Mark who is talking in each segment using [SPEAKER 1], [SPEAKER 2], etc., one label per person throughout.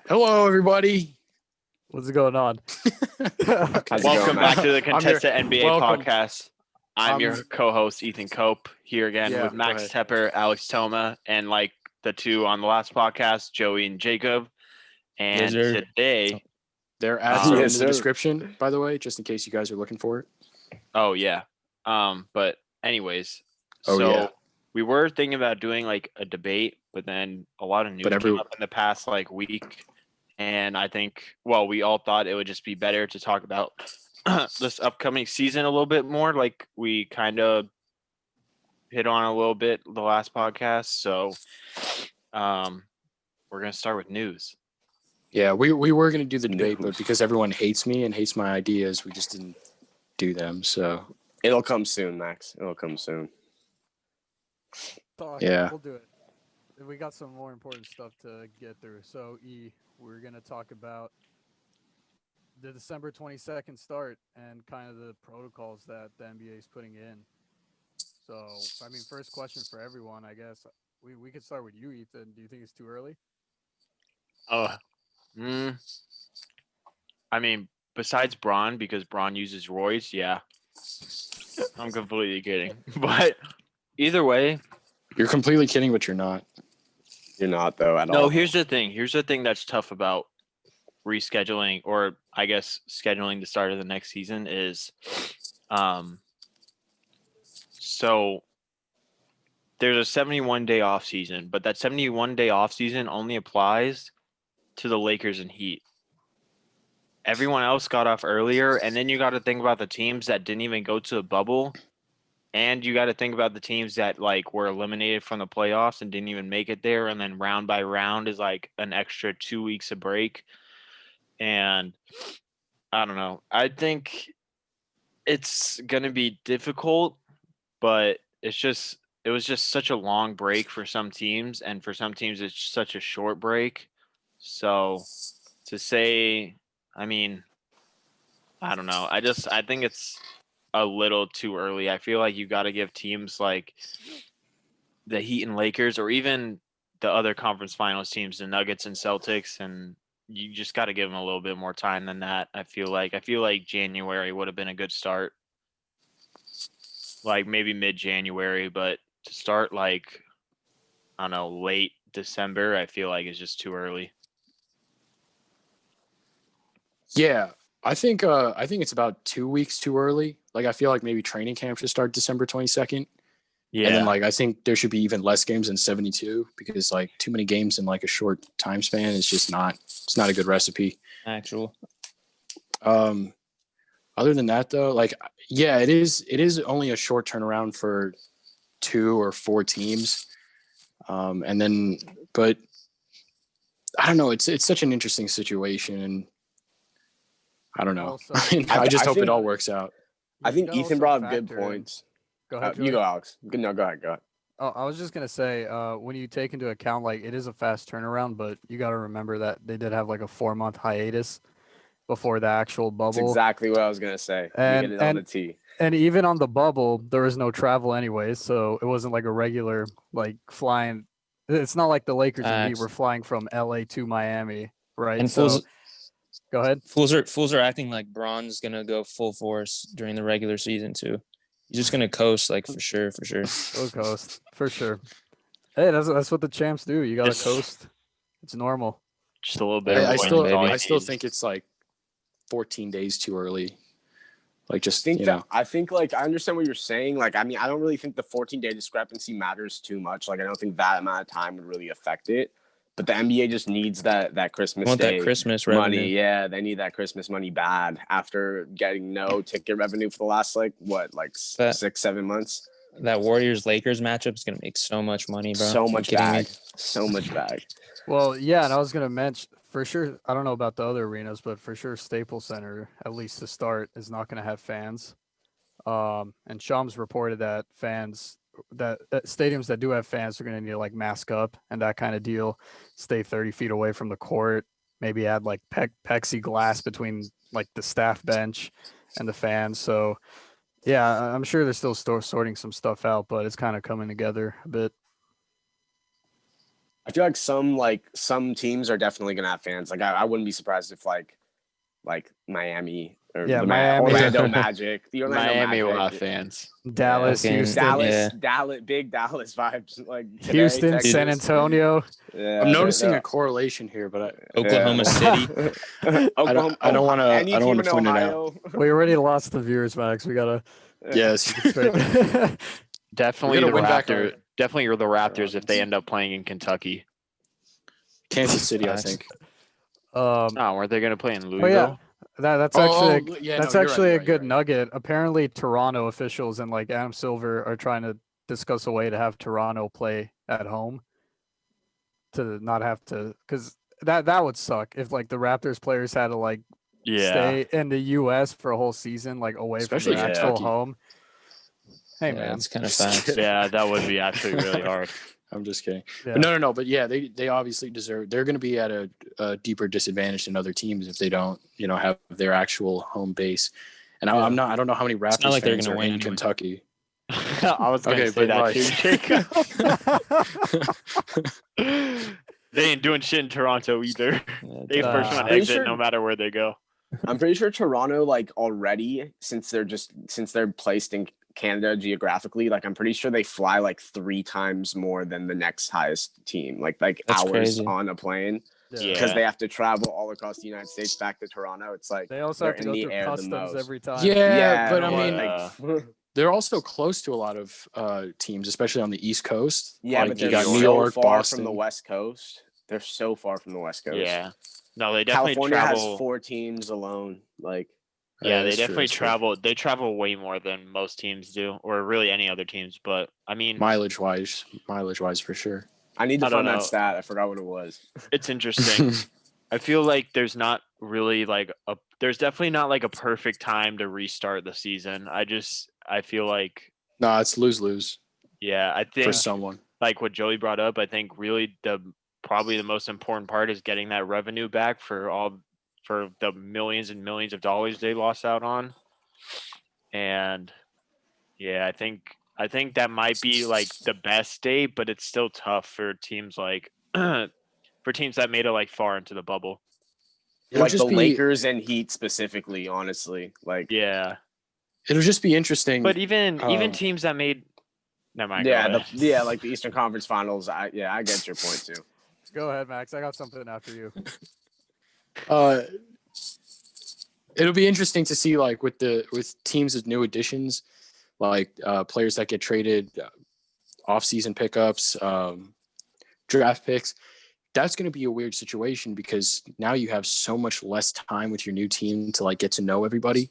[SPEAKER 1] Hello, everybody.
[SPEAKER 2] What's going on?
[SPEAKER 3] Welcome back to the Contested NBA
[SPEAKER 1] welcome.
[SPEAKER 3] podcast. I'm your co-host, Ethan Cope, here again with Max Tepper, Alex Toma, and like the two on the last podcast, Joey and Jacob. And today...
[SPEAKER 1] Their ads are in the description, by the way, just in case you guys are looking for it.
[SPEAKER 3] Oh, yeah. But anyways, we were thinking about doing like a debate, but then a lot of news came up in the past like week. And I think, we all thought it would just be better to talk about this upcoming season a little bit more, like we kind of hit on a little bit the last podcast. So we're going to start with news.
[SPEAKER 1] Yeah, we were going to do the debate, but because everyone hates me and hates my ideas, we just didn't do them. So
[SPEAKER 4] it'll come soon, Max. It'll come soon.
[SPEAKER 1] Yeah.
[SPEAKER 2] We'll do it. We got some more important stuff to get through. So, we're going to talk about the December 22nd start and kind of the protocols that the NBA is putting in. So, first question for everyone, I guess. We could start with you, Ethan. Do you think it's too early?
[SPEAKER 3] Besides Braun, because Braun uses roids, yeah. I'm completely kidding. But either way.
[SPEAKER 1] You're completely kidding, but you're not.
[SPEAKER 4] You're not, though, at all.
[SPEAKER 3] No, here's the thing. Here's the thing that's tough about rescheduling, or I guess scheduling the start of the next season is, so there's a 71-day off season, but that 71-day off season only applies to the Lakers and Heat. Everyone else got off earlier, and then you got to think about the teams that didn't even go to the bubble. And you got to think about the teams that were eliminated from the playoffs and didn't even make it there. And then round by round is an extra 2 weeks of break. And I don't know. I think it's going to be difficult, but it was just such a long break for some teams. And for some teams, it's such a short break. So to say, I don't know. I think it's a little too early. I feel like you got to give teams like the Heat and Lakers, or even the other conference finals teams, the Nuggets and Celtics, and you just got to give them a little bit more time than that. I feel like January would have been a good start, like maybe mid-January, but to start I don't know, late December, I feel like is just too early.
[SPEAKER 1] Yeah. I think it's about 2 weeks too early. I feel like maybe training camp should start December 22nd. Yeah. And then I think there should be even less games than 72 because too many games in a short time span is just it's not a good recipe.
[SPEAKER 5] Actual.
[SPEAKER 1] Other than that though, it is only a short turnaround for 2 or 4 teams. But I don't know, it's such an interesting situation, and I don't know. Also, I just hope it all works out.
[SPEAKER 4] I think Ethan brought up good points.
[SPEAKER 2] Go ahead.
[SPEAKER 4] You go, Alex. No, go ahead.
[SPEAKER 2] Oh, I was just going to say, when you take into account, it is a fast turnaround, but you got to remember that they did have a 4-month hiatus before the actual bubble.
[SPEAKER 4] That's exactly what I was going to say.
[SPEAKER 2] And,
[SPEAKER 4] you get it on the tee.
[SPEAKER 2] And even on the bubble, there was no travel anyway, so it wasn't a regular, flying. It's not like the Lakers and Heat were flying from LA to Miami, right?
[SPEAKER 5] And
[SPEAKER 2] go ahead.
[SPEAKER 5] Fools are acting like Braun's gonna go full force during the regular season too. He's just gonna coast, for sure.
[SPEAKER 2] He'll coast for sure. Hey, that's what the champs do. You gotta coast. It's normal.
[SPEAKER 3] Just a little bit.
[SPEAKER 1] I still think it's 14 days too early. I think
[SPEAKER 4] I understand what you're saying. I don't really think the 14-day discrepancy matters too much. I don't think that amount of time would really affect it. But the NBA just needs that Christmas Day
[SPEAKER 5] that Christmas
[SPEAKER 4] money.
[SPEAKER 5] Revenue.
[SPEAKER 4] Yeah, they need that Christmas money bad after getting no ticket revenue for the last 6-7 months.
[SPEAKER 5] That Warriors-Lakers matchup is gonna make so much money, bro.
[SPEAKER 4] So much bag.
[SPEAKER 2] Well, yeah, and I was gonna mention for sure. I don't know about the other arenas, but for sure, Staples Center, at least to start, is not gonna have fans. And Shams reported that stadiums that do have fans are going to need to mask up and that kind of deal, stay 30 feet away from the court, maybe add plexiglass between the staff bench and the fans. So yeah, I'm sure they're still sorting some stuff out, but it's kind of coming together a bit.
[SPEAKER 4] feel like some teams are definitely gonna have fans. Like I wouldn't be surprised if like Miami or
[SPEAKER 2] Yeah,
[SPEAKER 4] the
[SPEAKER 2] Miami.
[SPEAKER 4] Orlando Magic. The Orlando
[SPEAKER 3] Miami will
[SPEAKER 4] Magic.
[SPEAKER 3] have fans.
[SPEAKER 2] Dallas,
[SPEAKER 5] Fucking-
[SPEAKER 2] Houston,
[SPEAKER 5] Yeah.
[SPEAKER 4] Big Dallas vibes. Like today,
[SPEAKER 2] Houston,
[SPEAKER 4] Texas.
[SPEAKER 2] San Antonio.
[SPEAKER 4] Yeah,
[SPEAKER 1] I'm noticing
[SPEAKER 4] they're-
[SPEAKER 1] a correlation here, but
[SPEAKER 5] Oklahoma City.
[SPEAKER 4] Oklahoma,
[SPEAKER 1] I don't want to.
[SPEAKER 4] any
[SPEAKER 1] I don't
[SPEAKER 4] team
[SPEAKER 1] want to
[SPEAKER 4] in
[SPEAKER 1] point it
[SPEAKER 4] Ohio.
[SPEAKER 1] out.
[SPEAKER 2] We already lost the viewers, Max. We gotta
[SPEAKER 1] Yes.
[SPEAKER 2] keep it straight.
[SPEAKER 3] Definitely
[SPEAKER 1] We're
[SPEAKER 3] the
[SPEAKER 1] gonna win back
[SPEAKER 3] Raptors.
[SPEAKER 1] our-
[SPEAKER 3] Definitely the Raptors if they
[SPEAKER 1] Robins.
[SPEAKER 3] end up playing in Kentucky.
[SPEAKER 1] Kansas City, I
[SPEAKER 5] Facts.
[SPEAKER 1] think.
[SPEAKER 3] Oh, weren't they gonna play in
[SPEAKER 2] Oh
[SPEAKER 3] Louisville?
[SPEAKER 2] yeah, that's actually
[SPEAKER 1] yeah,
[SPEAKER 2] that's
[SPEAKER 1] no, you're
[SPEAKER 2] actually
[SPEAKER 1] right,
[SPEAKER 2] a
[SPEAKER 1] you're right,
[SPEAKER 2] good
[SPEAKER 1] you're right.
[SPEAKER 2] nugget. Apparently, Toronto officials and like Adam Silver are trying to discuss a way to have Toronto play at home to not have to, because that would suck if like the Raptors players had to like
[SPEAKER 3] Yeah.
[SPEAKER 2] stay in the U.S. for a whole season, like away
[SPEAKER 1] Especially
[SPEAKER 2] from their actual
[SPEAKER 1] Kentucky.
[SPEAKER 2] home. Hey
[SPEAKER 5] Yeah,
[SPEAKER 2] man,
[SPEAKER 5] it's kind of facts.
[SPEAKER 3] Yeah, that would be actually really hard.
[SPEAKER 1] I'm just kidding.
[SPEAKER 2] yeah.
[SPEAKER 1] But no. But yeah, they obviously deserve. They're going to be at a deeper disadvantage than other teams if they don't, have their actual home base. And
[SPEAKER 2] Yeah.
[SPEAKER 1] I don't know how many Raptors
[SPEAKER 5] not like they're
[SPEAKER 1] fans
[SPEAKER 5] gonna
[SPEAKER 1] are
[SPEAKER 5] win
[SPEAKER 1] in
[SPEAKER 5] anyway.
[SPEAKER 1] Kentucky.
[SPEAKER 3] I was gonna
[SPEAKER 1] Okay,
[SPEAKER 3] say
[SPEAKER 1] but
[SPEAKER 3] that
[SPEAKER 1] like,
[SPEAKER 3] too, Jacob. They ain't doing shit in Toronto either. They
[SPEAKER 2] Nah.
[SPEAKER 3] first one
[SPEAKER 4] Pretty
[SPEAKER 3] exit
[SPEAKER 4] sure-
[SPEAKER 3] no matter where they go.
[SPEAKER 4] I'm pretty sure Toronto, like already, since they're placed in Canada geographically, like I'm pretty sure they fly like 3 times more than the next highest team, like
[SPEAKER 5] That's
[SPEAKER 4] hours
[SPEAKER 5] crazy.
[SPEAKER 4] on a plane,
[SPEAKER 3] Yeah.
[SPEAKER 4] because they have to travel all across the United States back to Toronto. It's like
[SPEAKER 2] They also
[SPEAKER 4] they're
[SPEAKER 2] have to
[SPEAKER 4] in
[SPEAKER 2] go
[SPEAKER 4] the
[SPEAKER 2] through
[SPEAKER 4] air the
[SPEAKER 2] customs
[SPEAKER 4] most.
[SPEAKER 2] every time.
[SPEAKER 1] Yeah, but I
[SPEAKER 4] no,
[SPEAKER 1] mean,
[SPEAKER 4] like,
[SPEAKER 1] they're also close to a lot of teams, especially on the East Coast.
[SPEAKER 4] yeah,
[SPEAKER 1] Like,
[SPEAKER 4] but
[SPEAKER 1] you
[SPEAKER 4] they're
[SPEAKER 1] got
[SPEAKER 4] so
[SPEAKER 1] New York,
[SPEAKER 4] far
[SPEAKER 1] Boston.
[SPEAKER 4] from the West Coast. They're so far from the West Coast.
[SPEAKER 3] Yeah. No, they definitely
[SPEAKER 4] California
[SPEAKER 3] travel.
[SPEAKER 4] has 4 teams alone. Like,
[SPEAKER 3] Yeah, they
[SPEAKER 1] that's true,
[SPEAKER 3] definitely
[SPEAKER 1] that's true.
[SPEAKER 3] travel. They travel way more than most teams do, or really any other teams. But I mean,
[SPEAKER 1] mileage wise for sure.
[SPEAKER 4] I need to
[SPEAKER 3] I don't
[SPEAKER 4] find that
[SPEAKER 3] know.
[SPEAKER 4] stat. I forgot what it was.
[SPEAKER 3] it's interesting. I feel like there's not really there's definitely not like a perfect time to restart the season. I feel like,
[SPEAKER 1] No, it's lose-lose
[SPEAKER 3] yeah, I
[SPEAKER 1] for
[SPEAKER 3] think
[SPEAKER 1] someone.
[SPEAKER 3] like what Joey brought up, I think really probably the most important part is getting that revenue back for the millions and millions of dollars they lost out on. And yeah, I think that might be like the best date, but it's still tough for teams like for teams that made it like far into the bubble.
[SPEAKER 1] It'll
[SPEAKER 4] Like the
[SPEAKER 1] just be-
[SPEAKER 4] Lakers and Heat specifically, honestly. Like,
[SPEAKER 3] Yeah.
[SPEAKER 1] It'll just be interesting.
[SPEAKER 3] But even
[SPEAKER 1] Um,
[SPEAKER 3] teams that made never mind. go
[SPEAKER 4] yeah,
[SPEAKER 3] ahead.
[SPEAKER 4] like the Eastern Conference Finals. I get your point too.
[SPEAKER 2] Go ahead, Max. I got something after you.
[SPEAKER 1] It'll be interesting to see like with teams with new additions, like players that get traded, off-season pickups, draft picks. That's going to be a weird situation because now you have so much less time with your new team to like get to know everybody.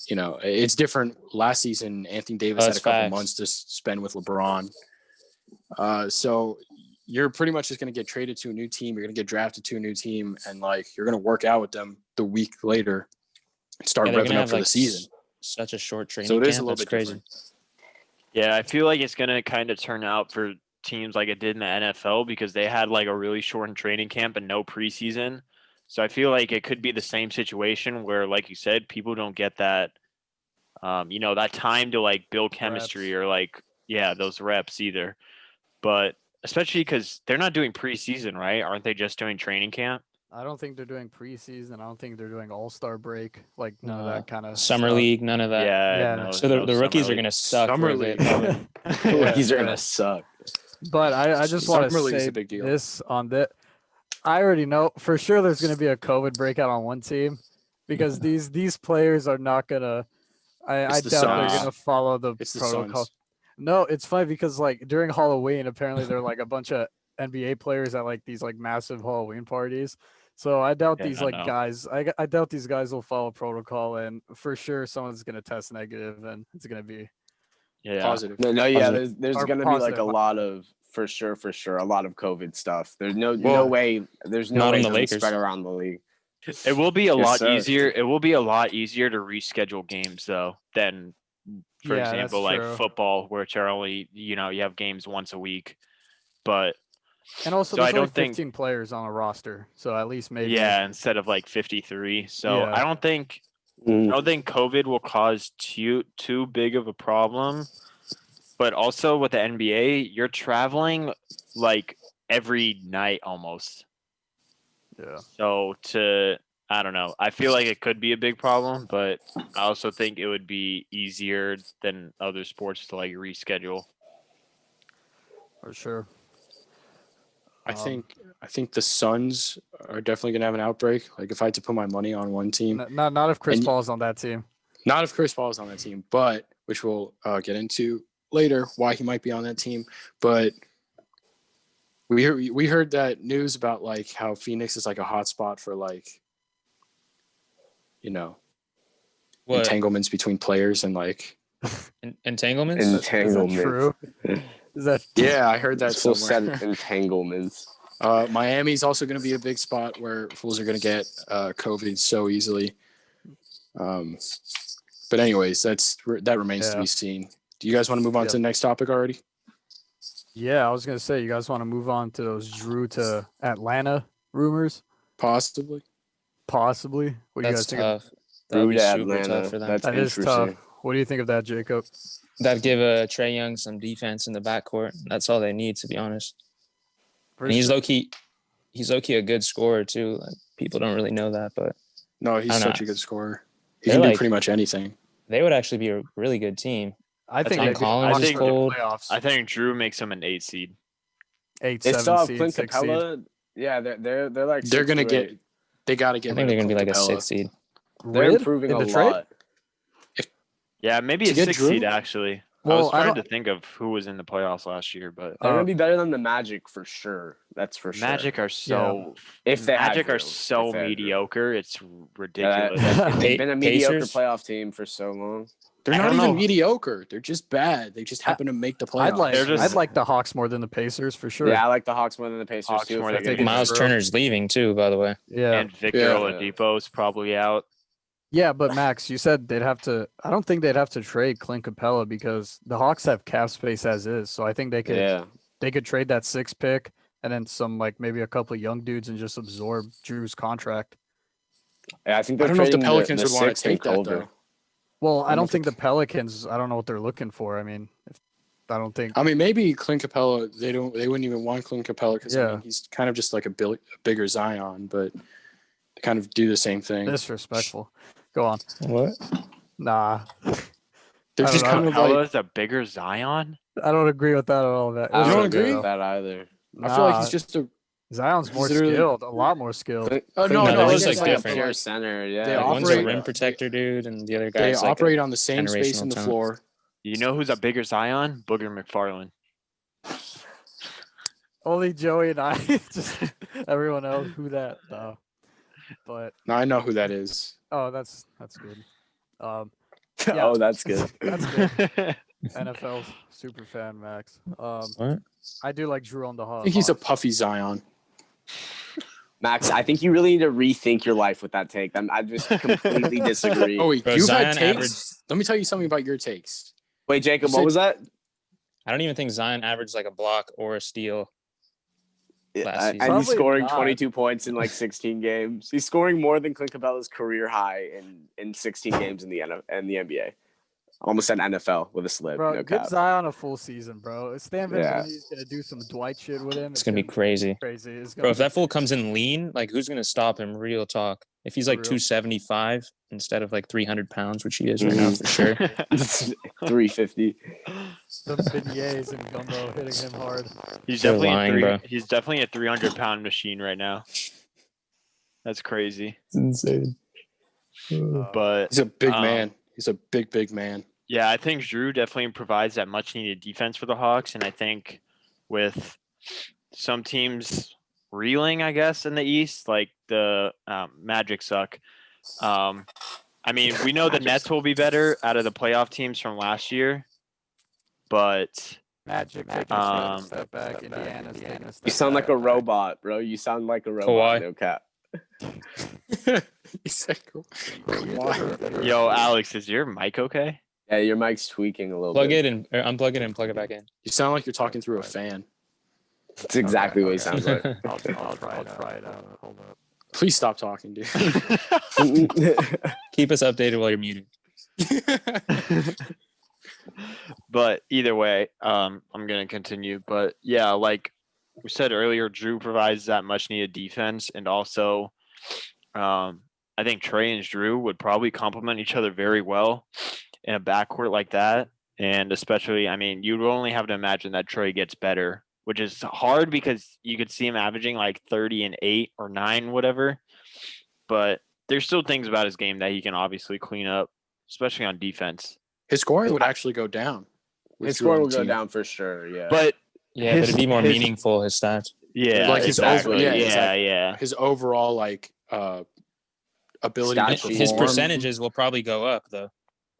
[SPEAKER 1] It's different. Last season, Anthony Davis had
[SPEAKER 5] That's
[SPEAKER 1] a couple
[SPEAKER 5] facts.
[SPEAKER 1] months to spend with LeBron. So you're pretty much just going to get traded to a new team. You're going to get drafted to a new team, and like you're going to work out with them the week later and start
[SPEAKER 5] Yeah, they're
[SPEAKER 1] revving
[SPEAKER 5] gonna
[SPEAKER 1] up
[SPEAKER 5] have
[SPEAKER 1] for
[SPEAKER 5] like
[SPEAKER 1] the season.
[SPEAKER 5] such a short training
[SPEAKER 1] So it
[SPEAKER 5] camp.
[SPEAKER 1] is a little
[SPEAKER 5] That's
[SPEAKER 1] bit
[SPEAKER 5] crazy.
[SPEAKER 1] different.
[SPEAKER 3] Yeah, I feel like it's gonna kind of turn out for teams like it did in the NFL because they had like a really shortened training camp and no preseason. So I feel like it could be the same situation where, like you said, people don't get that, that time to like build chemistry or like, yeah, those reps either. But especially because they're not doing preseason, right? Aren't they just doing training camp?
[SPEAKER 2] I don't think they're doing preseason. I don't think they're doing All-Star break. Like none of that kind of
[SPEAKER 5] Summer league, none of that.
[SPEAKER 3] Yeah.
[SPEAKER 2] Yeah.
[SPEAKER 5] So the rookies are gonna suck.
[SPEAKER 1] Summer
[SPEAKER 5] for a bit,
[SPEAKER 1] league.
[SPEAKER 5] probably.
[SPEAKER 4] Rookies are
[SPEAKER 2] Yeah.
[SPEAKER 4] gonna suck.
[SPEAKER 2] But I just want to
[SPEAKER 1] Summer league's
[SPEAKER 2] say
[SPEAKER 1] a big deal.
[SPEAKER 2] this on that. I already know for sure there's going to be a COVID breakout on one team because these players are not gonna. I
[SPEAKER 1] It's
[SPEAKER 2] doubt
[SPEAKER 1] the
[SPEAKER 2] they're
[SPEAKER 3] Suns.
[SPEAKER 2] gonna follow the
[SPEAKER 1] It's the
[SPEAKER 2] protocol.
[SPEAKER 1] Suns.
[SPEAKER 2] No, it's funny because like during Halloween, apparently there are like a bunch of NBA players at like these like massive Halloween parties. So I doubt
[SPEAKER 3] Yeah,
[SPEAKER 2] these
[SPEAKER 3] I
[SPEAKER 2] like
[SPEAKER 3] know.
[SPEAKER 2] guys. I doubt these guys will follow protocol, and for sure someone's gonna test negative, and it's gonna be
[SPEAKER 3] Yeah.
[SPEAKER 1] Positive.
[SPEAKER 4] No, yeah.
[SPEAKER 1] Positive.
[SPEAKER 4] There's
[SPEAKER 2] Or
[SPEAKER 4] gonna be like
[SPEAKER 2] positive.
[SPEAKER 4] a lot of for sure a lot of COVID stuff. There's no
[SPEAKER 1] Well,
[SPEAKER 4] way. There's no
[SPEAKER 5] not
[SPEAKER 4] way
[SPEAKER 5] on the
[SPEAKER 4] it doesn't
[SPEAKER 5] Lakers.
[SPEAKER 4] spread around the league.
[SPEAKER 3] It will be a
[SPEAKER 4] Yes,
[SPEAKER 3] lot
[SPEAKER 4] sir.
[SPEAKER 3] easier. It will be a lot easier to reschedule games though than, for
[SPEAKER 2] Yeah, that's
[SPEAKER 3] example, like
[SPEAKER 2] true.
[SPEAKER 3] football, which are only you have games once a week. But
[SPEAKER 2] And also,
[SPEAKER 3] So I
[SPEAKER 2] there's only
[SPEAKER 3] don't think-
[SPEAKER 2] 15 players on a roster, so at least maybe.
[SPEAKER 3] yeah, instead of like 53. So
[SPEAKER 2] Yeah.
[SPEAKER 3] I don't think COVID will cause too big of a problem. But also with the NBA, you're traveling like every night almost.
[SPEAKER 2] Yeah.
[SPEAKER 3] So I don't know. I feel like it could be a big problem, but I also think it would be easier than other sports to like reschedule.
[SPEAKER 2] For sure.
[SPEAKER 1] I think the Suns are definitely gonna have an outbreak. Like if I had to put my money on one team,
[SPEAKER 2] Not if Chris
[SPEAKER 1] And-
[SPEAKER 2] Paul's on that team.
[SPEAKER 1] not if Chris Paul is on that team, but which we'll get into later why he might be on that team. But we heard that news about like how Phoenix is like a hot spot for like, you know,
[SPEAKER 5] What
[SPEAKER 1] entanglements between players and like.
[SPEAKER 5] entanglements?
[SPEAKER 2] Is that true? Is that
[SPEAKER 1] Yeah, I heard that
[SPEAKER 4] Full set
[SPEAKER 1] somewhere.
[SPEAKER 4] entanglements.
[SPEAKER 1] Miami's also going to be a big spot where fools are going to get COVID so easily. But anyways, that remains to be seen. Do you guys want to move on to the next topic already?
[SPEAKER 2] Yeah, I was gonna say, you guys want to move on to those Drew to Atlanta rumors?
[SPEAKER 1] Possibly.
[SPEAKER 2] Possibly. What do you guys
[SPEAKER 5] That's
[SPEAKER 2] think?
[SPEAKER 5] tough. That would
[SPEAKER 4] Drew
[SPEAKER 5] be
[SPEAKER 4] to
[SPEAKER 5] super
[SPEAKER 4] Atlanta.
[SPEAKER 5] tough for them.
[SPEAKER 4] That's
[SPEAKER 2] That is
[SPEAKER 4] interesting.
[SPEAKER 2] tough. What do you think of that, Jacob?
[SPEAKER 5] That'd give Trey Young some defense in the backcourt. That's all they need, to be honest. And he's low key a good scorer too. Like, people don't really know that, but
[SPEAKER 1] No, he's
[SPEAKER 5] I don't
[SPEAKER 1] such
[SPEAKER 5] know.
[SPEAKER 1] a good scorer. He
[SPEAKER 5] They're
[SPEAKER 1] can do
[SPEAKER 5] like-
[SPEAKER 1] pretty much anything.
[SPEAKER 5] they would actually be a really good team.
[SPEAKER 2] I think
[SPEAKER 5] think
[SPEAKER 2] they
[SPEAKER 5] Collins
[SPEAKER 2] could
[SPEAKER 5] is
[SPEAKER 2] watch
[SPEAKER 5] cold.
[SPEAKER 2] the playoffs.
[SPEAKER 3] I think Drew makes him an 8 seed.
[SPEAKER 2] 8,
[SPEAKER 4] They
[SPEAKER 2] 7
[SPEAKER 4] still have
[SPEAKER 2] seed,
[SPEAKER 4] Clint
[SPEAKER 2] 6 seed.
[SPEAKER 4] Capella. Yeah, they're like
[SPEAKER 1] They're
[SPEAKER 4] 6
[SPEAKER 1] gonna
[SPEAKER 4] or 8.
[SPEAKER 1] they got to get.
[SPEAKER 5] I think
[SPEAKER 1] rid
[SPEAKER 5] they're
[SPEAKER 1] of
[SPEAKER 5] gonna be like a
[SPEAKER 1] Capella.
[SPEAKER 5] 6 seed.
[SPEAKER 4] They're
[SPEAKER 2] Rid
[SPEAKER 4] improving
[SPEAKER 2] in
[SPEAKER 4] a
[SPEAKER 2] the trade?
[SPEAKER 4] lot.
[SPEAKER 3] Yeah, maybe
[SPEAKER 1] To
[SPEAKER 3] a
[SPEAKER 1] get
[SPEAKER 3] 6
[SPEAKER 1] Drew?
[SPEAKER 3] seed actually. I
[SPEAKER 2] Well,
[SPEAKER 3] was
[SPEAKER 2] I
[SPEAKER 3] trying
[SPEAKER 2] don't-
[SPEAKER 3] to think of who was in the playoffs last year, but
[SPEAKER 4] They're gonna be better than the Magic for sure. That's for sure.
[SPEAKER 3] Magic are so
[SPEAKER 4] If they had
[SPEAKER 3] Magic are
[SPEAKER 4] Drew.
[SPEAKER 3] so
[SPEAKER 4] If they had Drew.
[SPEAKER 3] mediocre. It's
[SPEAKER 4] Yeah,
[SPEAKER 3] ridiculous.
[SPEAKER 4] they've been a mediocre
[SPEAKER 5] Pacers?
[SPEAKER 4] playoff team for so long.
[SPEAKER 1] They're
[SPEAKER 3] I
[SPEAKER 1] not
[SPEAKER 3] don't
[SPEAKER 1] even
[SPEAKER 3] know.
[SPEAKER 1] mediocre. They're just bad. They just happen to make the playoffs.
[SPEAKER 3] They're just-
[SPEAKER 2] I'd like the Hawks more than the Pacers for sure.
[SPEAKER 4] Yeah, I like the Hawks more than the Pacers
[SPEAKER 3] Hawks
[SPEAKER 4] too.
[SPEAKER 3] more
[SPEAKER 4] if
[SPEAKER 3] than
[SPEAKER 4] they
[SPEAKER 3] the
[SPEAKER 4] get
[SPEAKER 2] Pacers.
[SPEAKER 5] Miles Turner's leaving too, by the way.
[SPEAKER 2] Yeah.
[SPEAKER 3] And Victor
[SPEAKER 1] Yeah.
[SPEAKER 3] Oladipo's probably out.
[SPEAKER 2] Yeah, but Max, you said they'd have to. I don't think they'd have to trade Clint Capella because the Hawks have cap space as is. So I think they could trade that 6 pick and then some like maybe a couple of young dudes and just absorb Drew's contract.
[SPEAKER 4] Yeah, I think
[SPEAKER 1] I
[SPEAKER 4] they're
[SPEAKER 1] don't know if the
[SPEAKER 4] trading
[SPEAKER 1] Pelicans would want to
[SPEAKER 4] 6th and
[SPEAKER 1] take that
[SPEAKER 4] Culver.
[SPEAKER 1] though.
[SPEAKER 2] Well, I
[SPEAKER 1] know
[SPEAKER 2] don't
[SPEAKER 1] if
[SPEAKER 2] think the Pelicans. I don't know what they're looking for. I mean, I don't think.
[SPEAKER 1] I mean, maybe Clint Capella. They wouldn't even want Clint Capella because I
[SPEAKER 2] Yeah.
[SPEAKER 1] mean, he's kind of just like a bigger Zion, but they kind of do the same thing.
[SPEAKER 2] Disrespectful. Go on.
[SPEAKER 5] What?
[SPEAKER 2] Nah,
[SPEAKER 1] They're
[SPEAKER 2] I
[SPEAKER 1] just
[SPEAKER 2] don't
[SPEAKER 1] kind
[SPEAKER 2] know.
[SPEAKER 1] of like.
[SPEAKER 3] Capella's a bigger Zion.
[SPEAKER 2] I don't agree with that at all. That
[SPEAKER 4] I
[SPEAKER 1] You don't
[SPEAKER 4] don't
[SPEAKER 1] agree?
[SPEAKER 4] with that either.
[SPEAKER 1] I feel like he's
[SPEAKER 2] Nah,
[SPEAKER 1] just a.
[SPEAKER 2] Zion's more
[SPEAKER 1] literally-
[SPEAKER 2] skilled, a lot more skilled.
[SPEAKER 1] Oh
[SPEAKER 5] No,
[SPEAKER 1] no,
[SPEAKER 5] they're
[SPEAKER 1] I
[SPEAKER 5] just,
[SPEAKER 1] was
[SPEAKER 5] like,
[SPEAKER 1] saying,
[SPEAKER 5] different.
[SPEAKER 1] but,
[SPEAKER 4] Pure
[SPEAKER 1] like,
[SPEAKER 4] center, yeah.
[SPEAKER 1] they
[SPEAKER 5] Like, one's
[SPEAKER 1] operate-
[SPEAKER 5] a rim protector dude, and the other
[SPEAKER 1] they
[SPEAKER 5] guy's like
[SPEAKER 1] operate on the same space
[SPEAKER 5] generational
[SPEAKER 1] in the
[SPEAKER 5] talent.
[SPEAKER 1] floor.
[SPEAKER 3] You know who's a bigger Zion? Booger McFarland.
[SPEAKER 2] Only Joey and I. Just everyone else who that though. But
[SPEAKER 1] Now I know who that is.
[SPEAKER 2] oh, that's good. Yeah.
[SPEAKER 4] Oh, that's good.
[SPEAKER 2] That's good. NFL super fan Max.
[SPEAKER 5] What?
[SPEAKER 2] I do like Drew on the
[SPEAKER 1] I
[SPEAKER 2] Hawks.
[SPEAKER 1] think he's a puffy Zion.
[SPEAKER 4] Max, I think you really need to rethink your life with that take. I just completely disagree.
[SPEAKER 1] Oh wait,
[SPEAKER 5] Bro,
[SPEAKER 1] you've
[SPEAKER 5] Zion
[SPEAKER 1] had takes.
[SPEAKER 5] averaged-
[SPEAKER 1] Let me tell you something about your takes.
[SPEAKER 4] Wait, Jacob,
[SPEAKER 1] You
[SPEAKER 4] what
[SPEAKER 1] said-
[SPEAKER 4] was that?
[SPEAKER 5] I don't even think Zion averaged like a block or a steal. Last season.
[SPEAKER 4] And he's
[SPEAKER 2] Probably
[SPEAKER 4] scoring
[SPEAKER 2] not.
[SPEAKER 4] 22 points in like 16 games. He's scoring more than Clint Capella's career high in 16 games in the NBA. Almost said NFL with a slip.
[SPEAKER 2] Bro,
[SPEAKER 4] no
[SPEAKER 2] give
[SPEAKER 4] cap.
[SPEAKER 2] Zion a full season, bro. Stan Van
[SPEAKER 4] Yeah.
[SPEAKER 2] Gundy's gonna do some Dwight shit with him.
[SPEAKER 5] It's gonna be crazy.
[SPEAKER 2] crazy. It's gonna
[SPEAKER 5] Bro, if
[SPEAKER 2] be
[SPEAKER 5] that fool comes in lean, like who's gonna stop him? Real talk. If he's like
[SPEAKER 2] Real.
[SPEAKER 5] 275 instead of like 300 pounds, which he is right now for sure.
[SPEAKER 4] 350.
[SPEAKER 2] some beignets and gumbo hitting him hard.
[SPEAKER 3] He's
[SPEAKER 5] They're
[SPEAKER 3] definitely
[SPEAKER 5] lying, bro.
[SPEAKER 3] He's definitely a 300-pound machine right now. That's crazy.
[SPEAKER 5] It's insane.
[SPEAKER 3] But
[SPEAKER 1] He's a big
[SPEAKER 3] Um,
[SPEAKER 1] man. He's a big man.
[SPEAKER 3] yeah, I think Drew definitely provides that much needed defense for the Hawks. And I think with some teams reeling, I guess, in the East, like the Magic suck. I mean, we know the Nets will be better out of the playoff teams from last year, but
[SPEAKER 2] Magic,
[SPEAKER 3] Um,
[SPEAKER 2] step back. Indiana's taking a step
[SPEAKER 4] You sound like
[SPEAKER 2] back.
[SPEAKER 4] a robot, bro. You sound like a robot.
[SPEAKER 5] Kawhi.
[SPEAKER 4] No cap.
[SPEAKER 1] He's like, why?
[SPEAKER 3] yo, Alex, is your mic okay?
[SPEAKER 4] Yeah, your mic's tweaking a little
[SPEAKER 5] Plug
[SPEAKER 4] bit.
[SPEAKER 5] it in, or unplug it and plug it back in.
[SPEAKER 1] You sound like you're talking through a fan.
[SPEAKER 4] That's exactly what he sounds like.
[SPEAKER 2] I'll try it out. Hold up.
[SPEAKER 1] Please stop talking, dude.
[SPEAKER 5] Keep us updated while you're muted.
[SPEAKER 3] But either way, I'm gonna continue. But yeah, like we said earlier, Drew provides that much needed defense, and also, I think Trey and Drew would probably complement each other very well in a backcourt like that. And especially, I mean, you'd only have to imagine that Trey gets better, which is hard because you could see him averaging like 30 and 8 or 9, whatever. But there's still things about his game that he can obviously clean up, especially on defense.
[SPEAKER 1] His scoring would actually go down.
[SPEAKER 4] His scoring will go down for sure. Yeah.
[SPEAKER 3] But
[SPEAKER 5] but it'd be more meaningful, his stats.
[SPEAKER 3] Yeah,
[SPEAKER 1] like his
[SPEAKER 3] exactly.
[SPEAKER 1] yeah. His overall like ability to perform.
[SPEAKER 5] His percentages will probably go up though.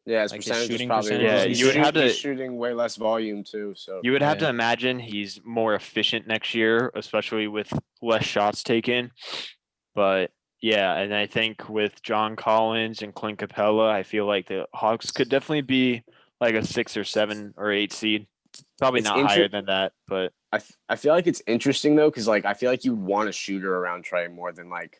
[SPEAKER 4] Yeah, his
[SPEAKER 5] Like his
[SPEAKER 4] percentage is
[SPEAKER 5] shooting
[SPEAKER 4] probably
[SPEAKER 5] percentage.
[SPEAKER 3] Yeah, you would have to
[SPEAKER 4] he's shooting way less volume too. So
[SPEAKER 3] you would have to imagine he's more efficient next year, especially with less shots taken. But yeah, and I think with John Collins and Clint Capella, I feel like the Hawks could definitely be like a 6 or 7 or 8 seed. Probably not higher than that, but
[SPEAKER 4] I feel like it's interesting though, because like I feel like you want a shooter around Trey more than like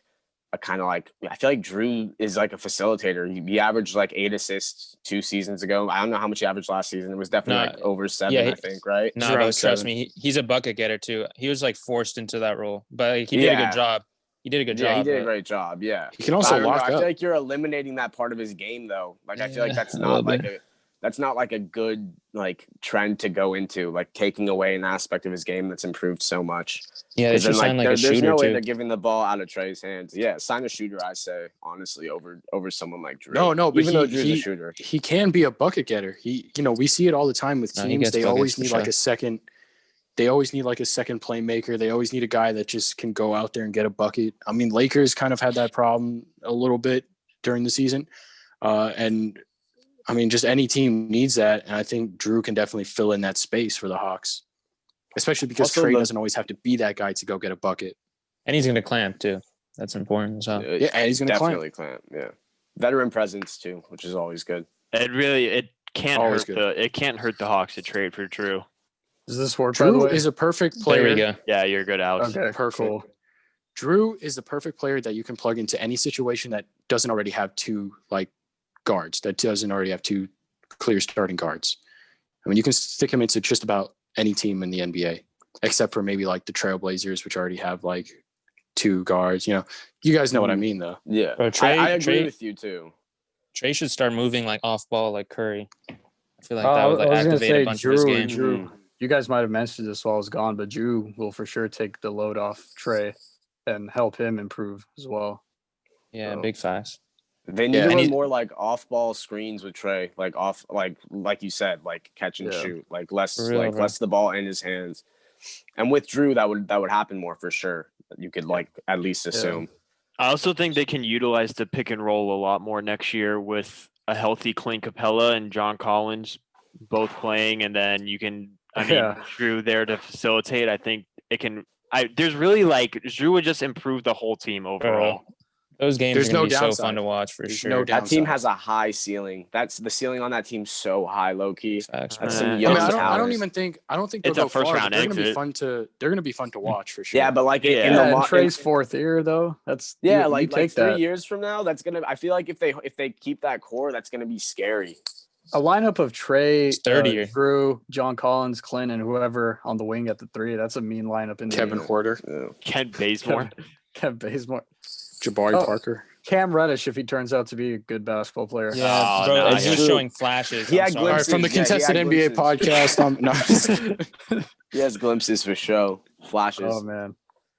[SPEAKER 4] a kind of like I feel like Drew is like a facilitator. He averaged like 8 assists 2 seasons ago. I don't know how much he averaged last season. It was definitely like over 7, I think, right?
[SPEAKER 5] No, but trust me, he's a bucket getter too. He was like forced into that role, but like, he did a good job. He did a good job.
[SPEAKER 4] Yeah, he did a great job. Yeah,
[SPEAKER 1] he can also lock up.
[SPEAKER 4] I feel like you're eliminating that part of his game though. Like I feel like that's not like a good like trend to go into, like taking away an aspect of his game that's improved so much.
[SPEAKER 5] Yeah, it's just like a shooter.
[SPEAKER 4] There's no way
[SPEAKER 5] too.
[SPEAKER 4] they're giving the ball out of Trey's hands. Yeah, sign a shooter, I say, honestly, over someone like Drew.
[SPEAKER 1] No, but
[SPEAKER 4] even though Drew's a shooter,
[SPEAKER 1] he can be a bucket getter. We see it all the time with teams. They always need like a second. They always need like a second playmaker. They always need a guy that just can go out there and get a bucket. I mean, Lakers kind of had that problem a little bit during the season, and I mean, just any team needs that, and I think Drew can definitely fill in that space for the Hawks, especially because Trey doesn't always have to be that guy to go get a bucket.
[SPEAKER 5] And he's going to clamp too. That's important. So
[SPEAKER 1] yeah, and he's going to
[SPEAKER 4] definitely clamp. Yeah, veteran presence too, which is always good.
[SPEAKER 3] It can't hurt the Hawks to trade for Drew.
[SPEAKER 2] Does this work?
[SPEAKER 1] Drew
[SPEAKER 2] by the way?
[SPEAKER 1] is a perfect player.
[SPEAKER 5] There we go.
[SPEAKER 3] Yeah, you're good, Alex.
[SPEAKER 2] Okay,
[SPEAKER 1] perfect. Cool. Drew is the perfect player that you can plug into any situation that doesn't already have two like guards, that doesn't already have two clear starting guards. I mean, you can stick him into just about any team in the NBA, except for maybe like the Trailblazers, which already have like two guards. You guys know what I mean, though.
[SPEAKER 4] Yeah,
[SPEAKER 5] Bro,
[SPEAKER 4] I agree with you too.
[SPEAKER 5] Trey should start moving like off ball, like Curry. I feel like that would like activate a bunch of his game.
[SPEAKER 2] Drew, you guys might have mentioned this while I was gone, but Drew will for sure take the load off Trey and help him improve as well.
[SPEAKER 5] Yeah, big facts.
[SPEAKER 4] They need to run more like off-ball screens with Trey, like off, like you said, like catch and shoot, like less the ball in his hands. And with Drew, that would happen more for sure. You could like at least assume.
[SPEAKER 3] I also think they can utilize the pick and roll a lot more next year with a healthy Clint Capella and John Collins both playing, and then you can, Drew there to facilitate. I think it can. There's really like Drew would just improve the whole team overall.
[SPEAKER 5] Those games are going to be so fun to watch for sure.
[SPEAKER 4] That team has a high ceiling. That's the ceiling on that team so high, low key. That's
[SPEAKER 1] some young I don't think
[SPEAKER 3] it's a first round exit.
[SPEAKER 1] They're going to be fun to watch for sure.
[SPEAKER 4] Yeah, but like
[SPEAKER 2] in Trey's fourth year though, that's
[SPEAKER 4] like 3 years from now, that's gonna. I feel like if they keep that core, that's gonna be scary.
[SPEAKER 2] A lineup of Trey, Drew, John Collins, Clint, and whoever on the wing at the 3. That's a mean lineup. In
[SPEAKER 1] Kevin Huerter,
[SPEAKER 3] Kent Bazemore,
[SPEAKER 1] Jabari Parker,
[SPEAKER 2] Cam Reddish, if he turns out to be a good basketball player.
[SPEAKER 5] Yeah, it's just showing flashes.
[SPEAKER 1] From the Contested NBA podcast.
[SPEAKER 4] He has glimpses for show, flashes.
[SPEAKER 2] Oh man,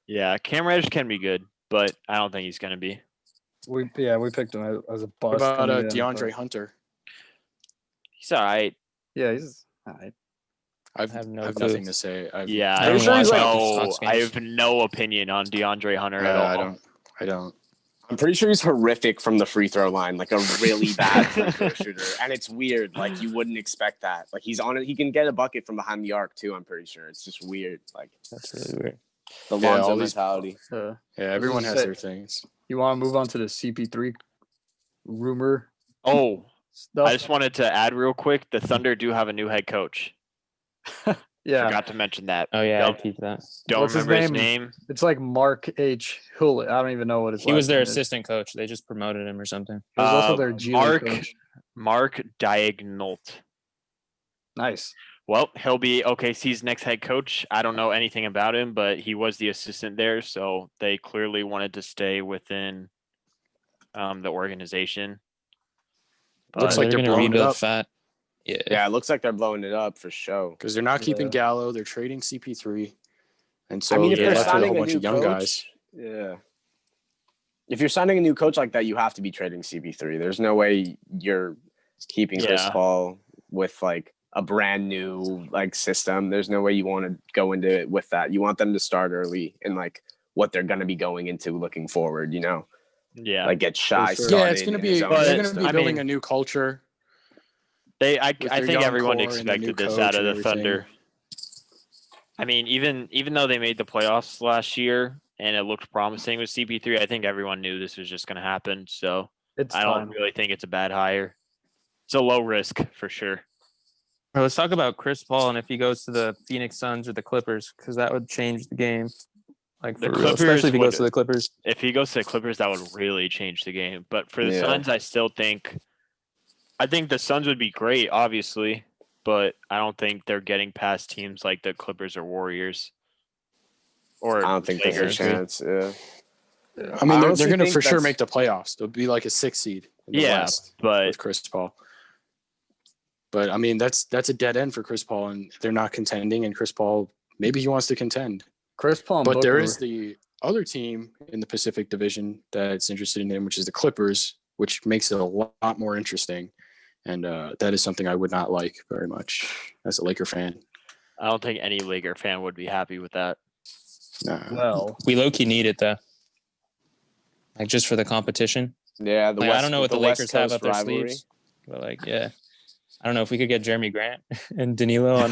[SPEAKER 3] yeah, Cam Reddish can be good, but I don't think he's gonna be.
[SPEAKER 2] We picked him as a bust.
[SPEAKER 1] What about DeAndre Hunter?
[SPEAKER 3] He's all right.
[SPEAKER 2] Yeah, he's all right.
[SPEAKER 1] I have nothing to say. I
[SPEAKER 3] have no opinion on DeAndre Hunter at all.
[SPEAKER 1] I don't.
[SPEAKER 4] I'm pretty sure he's horrific from the free throw line, like a really bad free throw shooter. And it's weird. Like you wouldn't expect that. Like he's on it. He can get a bucket from behind the arc too. I'm pretty sure. It's just weird. Like
[SPEAKER 5] that's really weird.
[SPEAKER 4] The Lonzo mentality.
[SPEAKER 1] Everyone has their things.
[SPEAKER 2] You want to move on to the CP3 rumor?
[SPEAKER 3] Oh, stuff? I just wanted to add real quick. The Thunder do have a new head coach.
[SPEAKER 2] Yeah,
[SPEAKER 3] forgot to mention that.
[SPEAKER 5] Oh yeah, I'll keep that.
[SPEAKER 3] Don't remember his name.
[SPEAKER 2] It's like Mark H. Hullett. I don't even know what his.
[SPEAKER 5] He was their assistant coach. They just promoted him or something.
[SPEAKER 2] He was also their G League coach.
[SPEAKER 3] Mark Diagnolt.
[SPEAKER 2] Nice.
[SPEAKER 3] Well, he'll be OKC's next head coach. I don't know anything about him, but he was the assistant there, so they clearly wanted to stay within the organization.
[SPEAKER 1] Looks like they're
[SPEAKER 5] gonna
[SPEAKER 1] blowing it
[SPEAKER 5] rebuild
[SPEAKER 1] up.
[SPEAKER 5] fat.
[SPEAKER 4] Yeah, it looks like they're blowing it up for sure.
[SPEAKER 1] Because they're not keeping
[SPEAKER 2] Yeah.
[SPEAKER 1] Gallo. They're trading CP3. And so
[SPEAKER 4] I mean, if
[SPEAKER 1] they're
[SPEAKER 4] you're
[SPEAKER 1] left with a
[SPEAKER 4] signing
[SPEAKER 1] whole
[SPEAKER 4] a
[SPEAKER 1] bunch
[SPEAKER 4] new
[SPEAKER 1] of young
[SPEAKER 4] coach,
[SPEAKER 1] guys.
[SPEAKER 4] yeah. If you're signing a new coach like that, you have to be trading CP3. There's no way you're keeping Chris
[SPEAKER 3] Yeah.
[SPEAKER 4] Paul with like a brand new like system. There's no way you want to go into it with that. You want them to start early in like what they're going to be going into looking forward, you know?
[SPEAKER 3] Yeah.
[SPEAKER 4] Like get Shy
[SPEAKER 2] sure.
[SPEAKER 4] started.
[SPEAKER 1] Yeah, it's going to
[SPEAKER 4] in his
[SPEAKER 1] be
[SPEAKER 4] own
[SPEAKER 1] they're going to
[SPEAKER 4] system.
[SPEAKER 1] be building
[SPEAKER 3] mean-
[SPEAKER 1] a new culture.
[SPEAKER 3] I
[SPEAKER 1] with
[SPEAKER 3] think
[SPEAKER 1] their young
[SPEAKER 3] everyone
[SPEAKER 1] core and their new
[SPEAKER 3] expected this
[SPEAKER 1] coach
[SPEAKER 3] out of
[SPEAKER 1] and
[SPEAKER 3] the
[SPEAKER 1] everything.
[SPEAKER 3] Thunder. I mean, even though they made the playoffs last year and it looked promising with CP3, I think everyone knew this was just going to happen. So
[SPEAKER 2] It's
[SPEAKER 3] I don't
[SPEAKER 2] time.
[SPEAKER 3] really think it's a bad hire. It's a low risk for sure.
[SPEAKER 5] All right, let's talk about Chris Paul and if he goes to the Phoenix Suns or the Clippers, because that would change the game. Like
[SPEAKER 3] The
[SPEAKER 5] for real,
[SPEAKER 3] Clippers
[SPEAKER 5] especially if he
[SPEAKER 3] would-
[SPEAKER 5] goes to the Clippers.
[SPEAKER 3] If he goes to the Clippers, that would really change the game. But for the
[SPEAKER 4] Yeah.
[SPEAKER 3] Suns, I think the Suns would be great, obviously, but I don't think they're getting past teams like the Clippers or Warriors. Or
[SPEAKER 4] I don't think there's a
[SPEAKER 3] Lakers.
[SPEAKER 4] chance. Yeah.
[SPEAKER 1] I mean, they're
[SPEAKER 4] honestly
[SPEAKER 1] going to
[SPEAKER 4] think
[SPEAKER 1] for sure
[SPEAKER 4] that's-
[SPEAKER 1] make the playoffs. They'll be like a 6th seed in the
[SPEAKER 3] Yeah,
[SPEAKER 1] West
[SPEAKER 3] but
[SPEAKER 1] with Chris Paul. But I mean, that's a dead end for Chris Paul, and they're not contending. And Chris Paul, maybe he wants to contend.
[SPEAKER 2] Chris Paul and
[SPEAKER 1] But there
[SPEAKER 2] Booker-
[SPEAKER 1] is the other team in the Pacific Division that's interested in him, which is the Clippers, which makes it a lot more interesting. And that is something I would not like very much as a Laker fan.
[SPEAKER 3] I don't think any Laker fan would be happy with that.
[SPEAKER 1] Nah.
[SPEAKER 2] Well,
[SPEAKER 5] We low-key need it though. Like just for the competition.
[SPEAKER 4] Yeah.
[SPEAKER 5] Like, I don't know what the
[SPEAKER 4] West
[SPEAKER 5] Lakers have
[SPEAKER 4] Coast
[SPEAKER 5] up their
[SPEAKER 4] rivalry.
[SPEAKER 5] sleeves, but like, yeah, I don't know if we could get Jeremy Grant and Danilo on.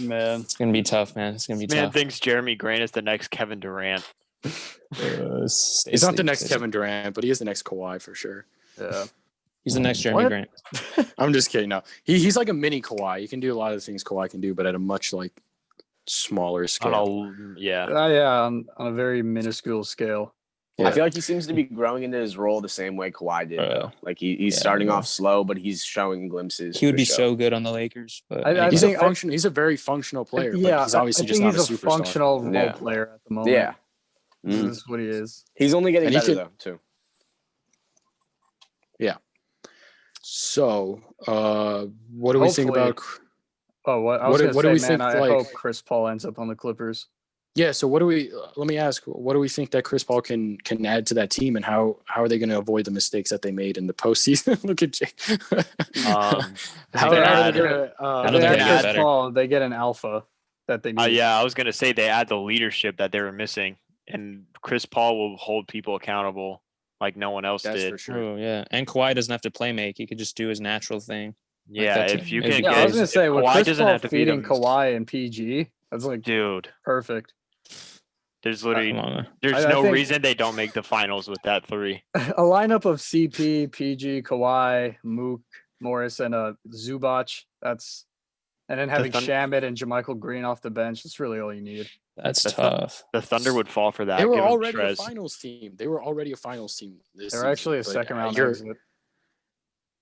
[SPEAKER 2] man,
[SPEAKER 5] It's gonna be tough, man. It's gonna be
[SPEAKER 3] Man
[SPEAKER 5] tough.
[SPEAKER 3] thinks Jeremy Grant is the next Kevin Durant.
[SPEAKER 1] He's not the next Kevin Durant, but he is the next Kawhi for sure.
[SPEAKER 2] yeah.
[SPEAKER 5] He's the next Jeremy
[SPEAKER 2] What?
[SPEAKER 5] Grant.
[SPEAKER 1] I'm just kidding. No, he's like a mini Kawhi. He can do a lot of the things Kawhi can do, but at a much like smaller scale.
[SPEAKER 3] Yeah.
[SPEAKER 2] Yeah, on a very minuscule scale.
[SPEAKER 1] Yeah.
[SPEAKER 4] I feel like he seems to be growing into his role the same way Kawhi did.
[SPEAKER 5] Bro.
[SPEAKER 4] Like he's
[SPEAKER 5] Yeah,
[SPEAKER 4] starting
[SPEAKER 5] bro.
[SPEAKER 4] off slow, but he's showing glimpses.
[SPEAKER 5] He would
[SPEAKER 4] for
[SPEAKER 5] be
[SPEAKER 4] sure.
[SPEAKER 5] so good on the Lakers, but
[SPEAKER 2] I
[SPEAKER 1] He's
[SPEAKER 2] think-
[SPEAKER 1] He's a very functional player.
[SPEAKER 2] Yeah,
[SPEAKER 1] but he's obviously
[SPEAKER 2] I
[SPEAKER 1] just
[SPEAKER 2] think
[SPEAKER 1] not
[SPEAKER 2] he's
[SPEAKER 1] a
[SPEAKER 2] a
[SPEAKER 1] superstar.
[SPEAKER 2] functional role
[SPEAKER 4] Yeah.
[SPEAKER 2] player at the moment.
[SPEAKER 4] Yeah.
[SPEAKER 2] This
[SPEAKER 4] Mhm.
[SPEAKER 2] is what he is.
[SPEAKER 4] He's only getting
[SPEAKER 1] And he
[SPEAKER 4] better
[SPEAKER 1] could-
[SPEAKER 4] though, too.
[SPEAKER 1] So, what do we think
[SPEAKER 2] Hopefully-
[SPEAKER 1] about?
[SPEAKER 2] Oh, what I
[SPEAKER 1] What
[SPEAKER 2] was
[SPEAKER 1] do-
[SPEAKER 2] going
[SPEAKER 1] what do
[SPEAKER 2] to
[SPEAKER 1] we
[SPEAKER 2] say, man,
[SPEAKER 1] think,
[SPEAKER 2] I
[SPEAKER 1] like-
[SPEAKER 2] hope Chris Paul ends up on the Clippers.
[SPEAKER 1] Yeah. So, what do we? Let me ask. What do we think that Chris Paul can add to that team, and how are they going to avoid the mistakes that they made in the postseason? Look at Jake. How
[SPEAKER 2] they
[SPEAKER 1] are
[SPEAKER 2] add-
[SPEAKER 1] they gonna,
[SPEAKER 5] I
[SPEAKER 2] If
[SPEAKER 5] don't
[SPEAKER 2] they
[SPEAKER 5] think
[SPEAKER 2] add
[SPEAKER 5] they
[SPEAKER 2] Chris
[SPEAKER 5] get better.
[SPEAKER 2] Paul, they get an alpha that they need.
[SPEAKER 3] Yeah, I was gonna say they add the leadership that they were missing, and Chris Paul will hold people accountable like no one else
[SPEAKER 1] That's
[SPEAKER 3] did.
[SPEAKER 1] for sure.
[SPEAKER 5] oh yeah, and Kawhi doesn't have to play make. He could just do his natural thing.
[SPEAKER 3] Yeah,
[SPEAKER 5] that
[SPEAKER 3] if
[SPEAKER 5] team-
[SPEAKER 3] you
[SPEAKER 5] it'd
[SPEAKER 3] can
[SPEAKER 5] be
[SPEAKER 2] Yeah,
[SPEAKER 3] get,
[SPEAKER 2] I was going to say,
[SPEAKER 3] if
[SPEAKER 2] with
[SPEAKER 3] Kawhi
[SPEAKER 2] Chris
[SPEAKER 3] doesn't
[SPEAKER 2] Paul
[SPEAKER 3] have to beat
[SPEAKER 2] feeding
[SPEAKER 3] him,
[SPEAKER 2] Kawhi and PG, that's like
[SPEAKER 3] dude.
[SPEAKER 2] perfect.
[SPEAKER 3] There's
[SPEAKER 5] Come
[SPEAKER 3] literally
[SPEAKER 5] on.
[SPEAKER 3] there's
[SPEAKER 2] I
[SPEAKER 3] no
[SPEAKER 2] think-
[SPEAKER 3] reason they don't make the finals with that three.
[SPEAKER 2] A lineup of CP, PG, Kawhi, Mook, Morris, and Zubac. And then having Shamet and JaMychal Green off the bench. That's really all you need.
[SPEAKER 5] That's
[SPEAKER 3] That's not-
[SPEAKER 5] tough.
[SPEAKER 3] The Thunder would fall for that.
[SPEAKER 1] They were
[SPEAKER 3] Give 'em
[SPEAKER 1] already a
[SPEAKER 3] Trez.
[SPEAKER 1] finals team. They were already a finals team.
[SPEAKER 2] They're actually a second round
[SPEAKER 1] You're,
[SPEAKER 2] exit.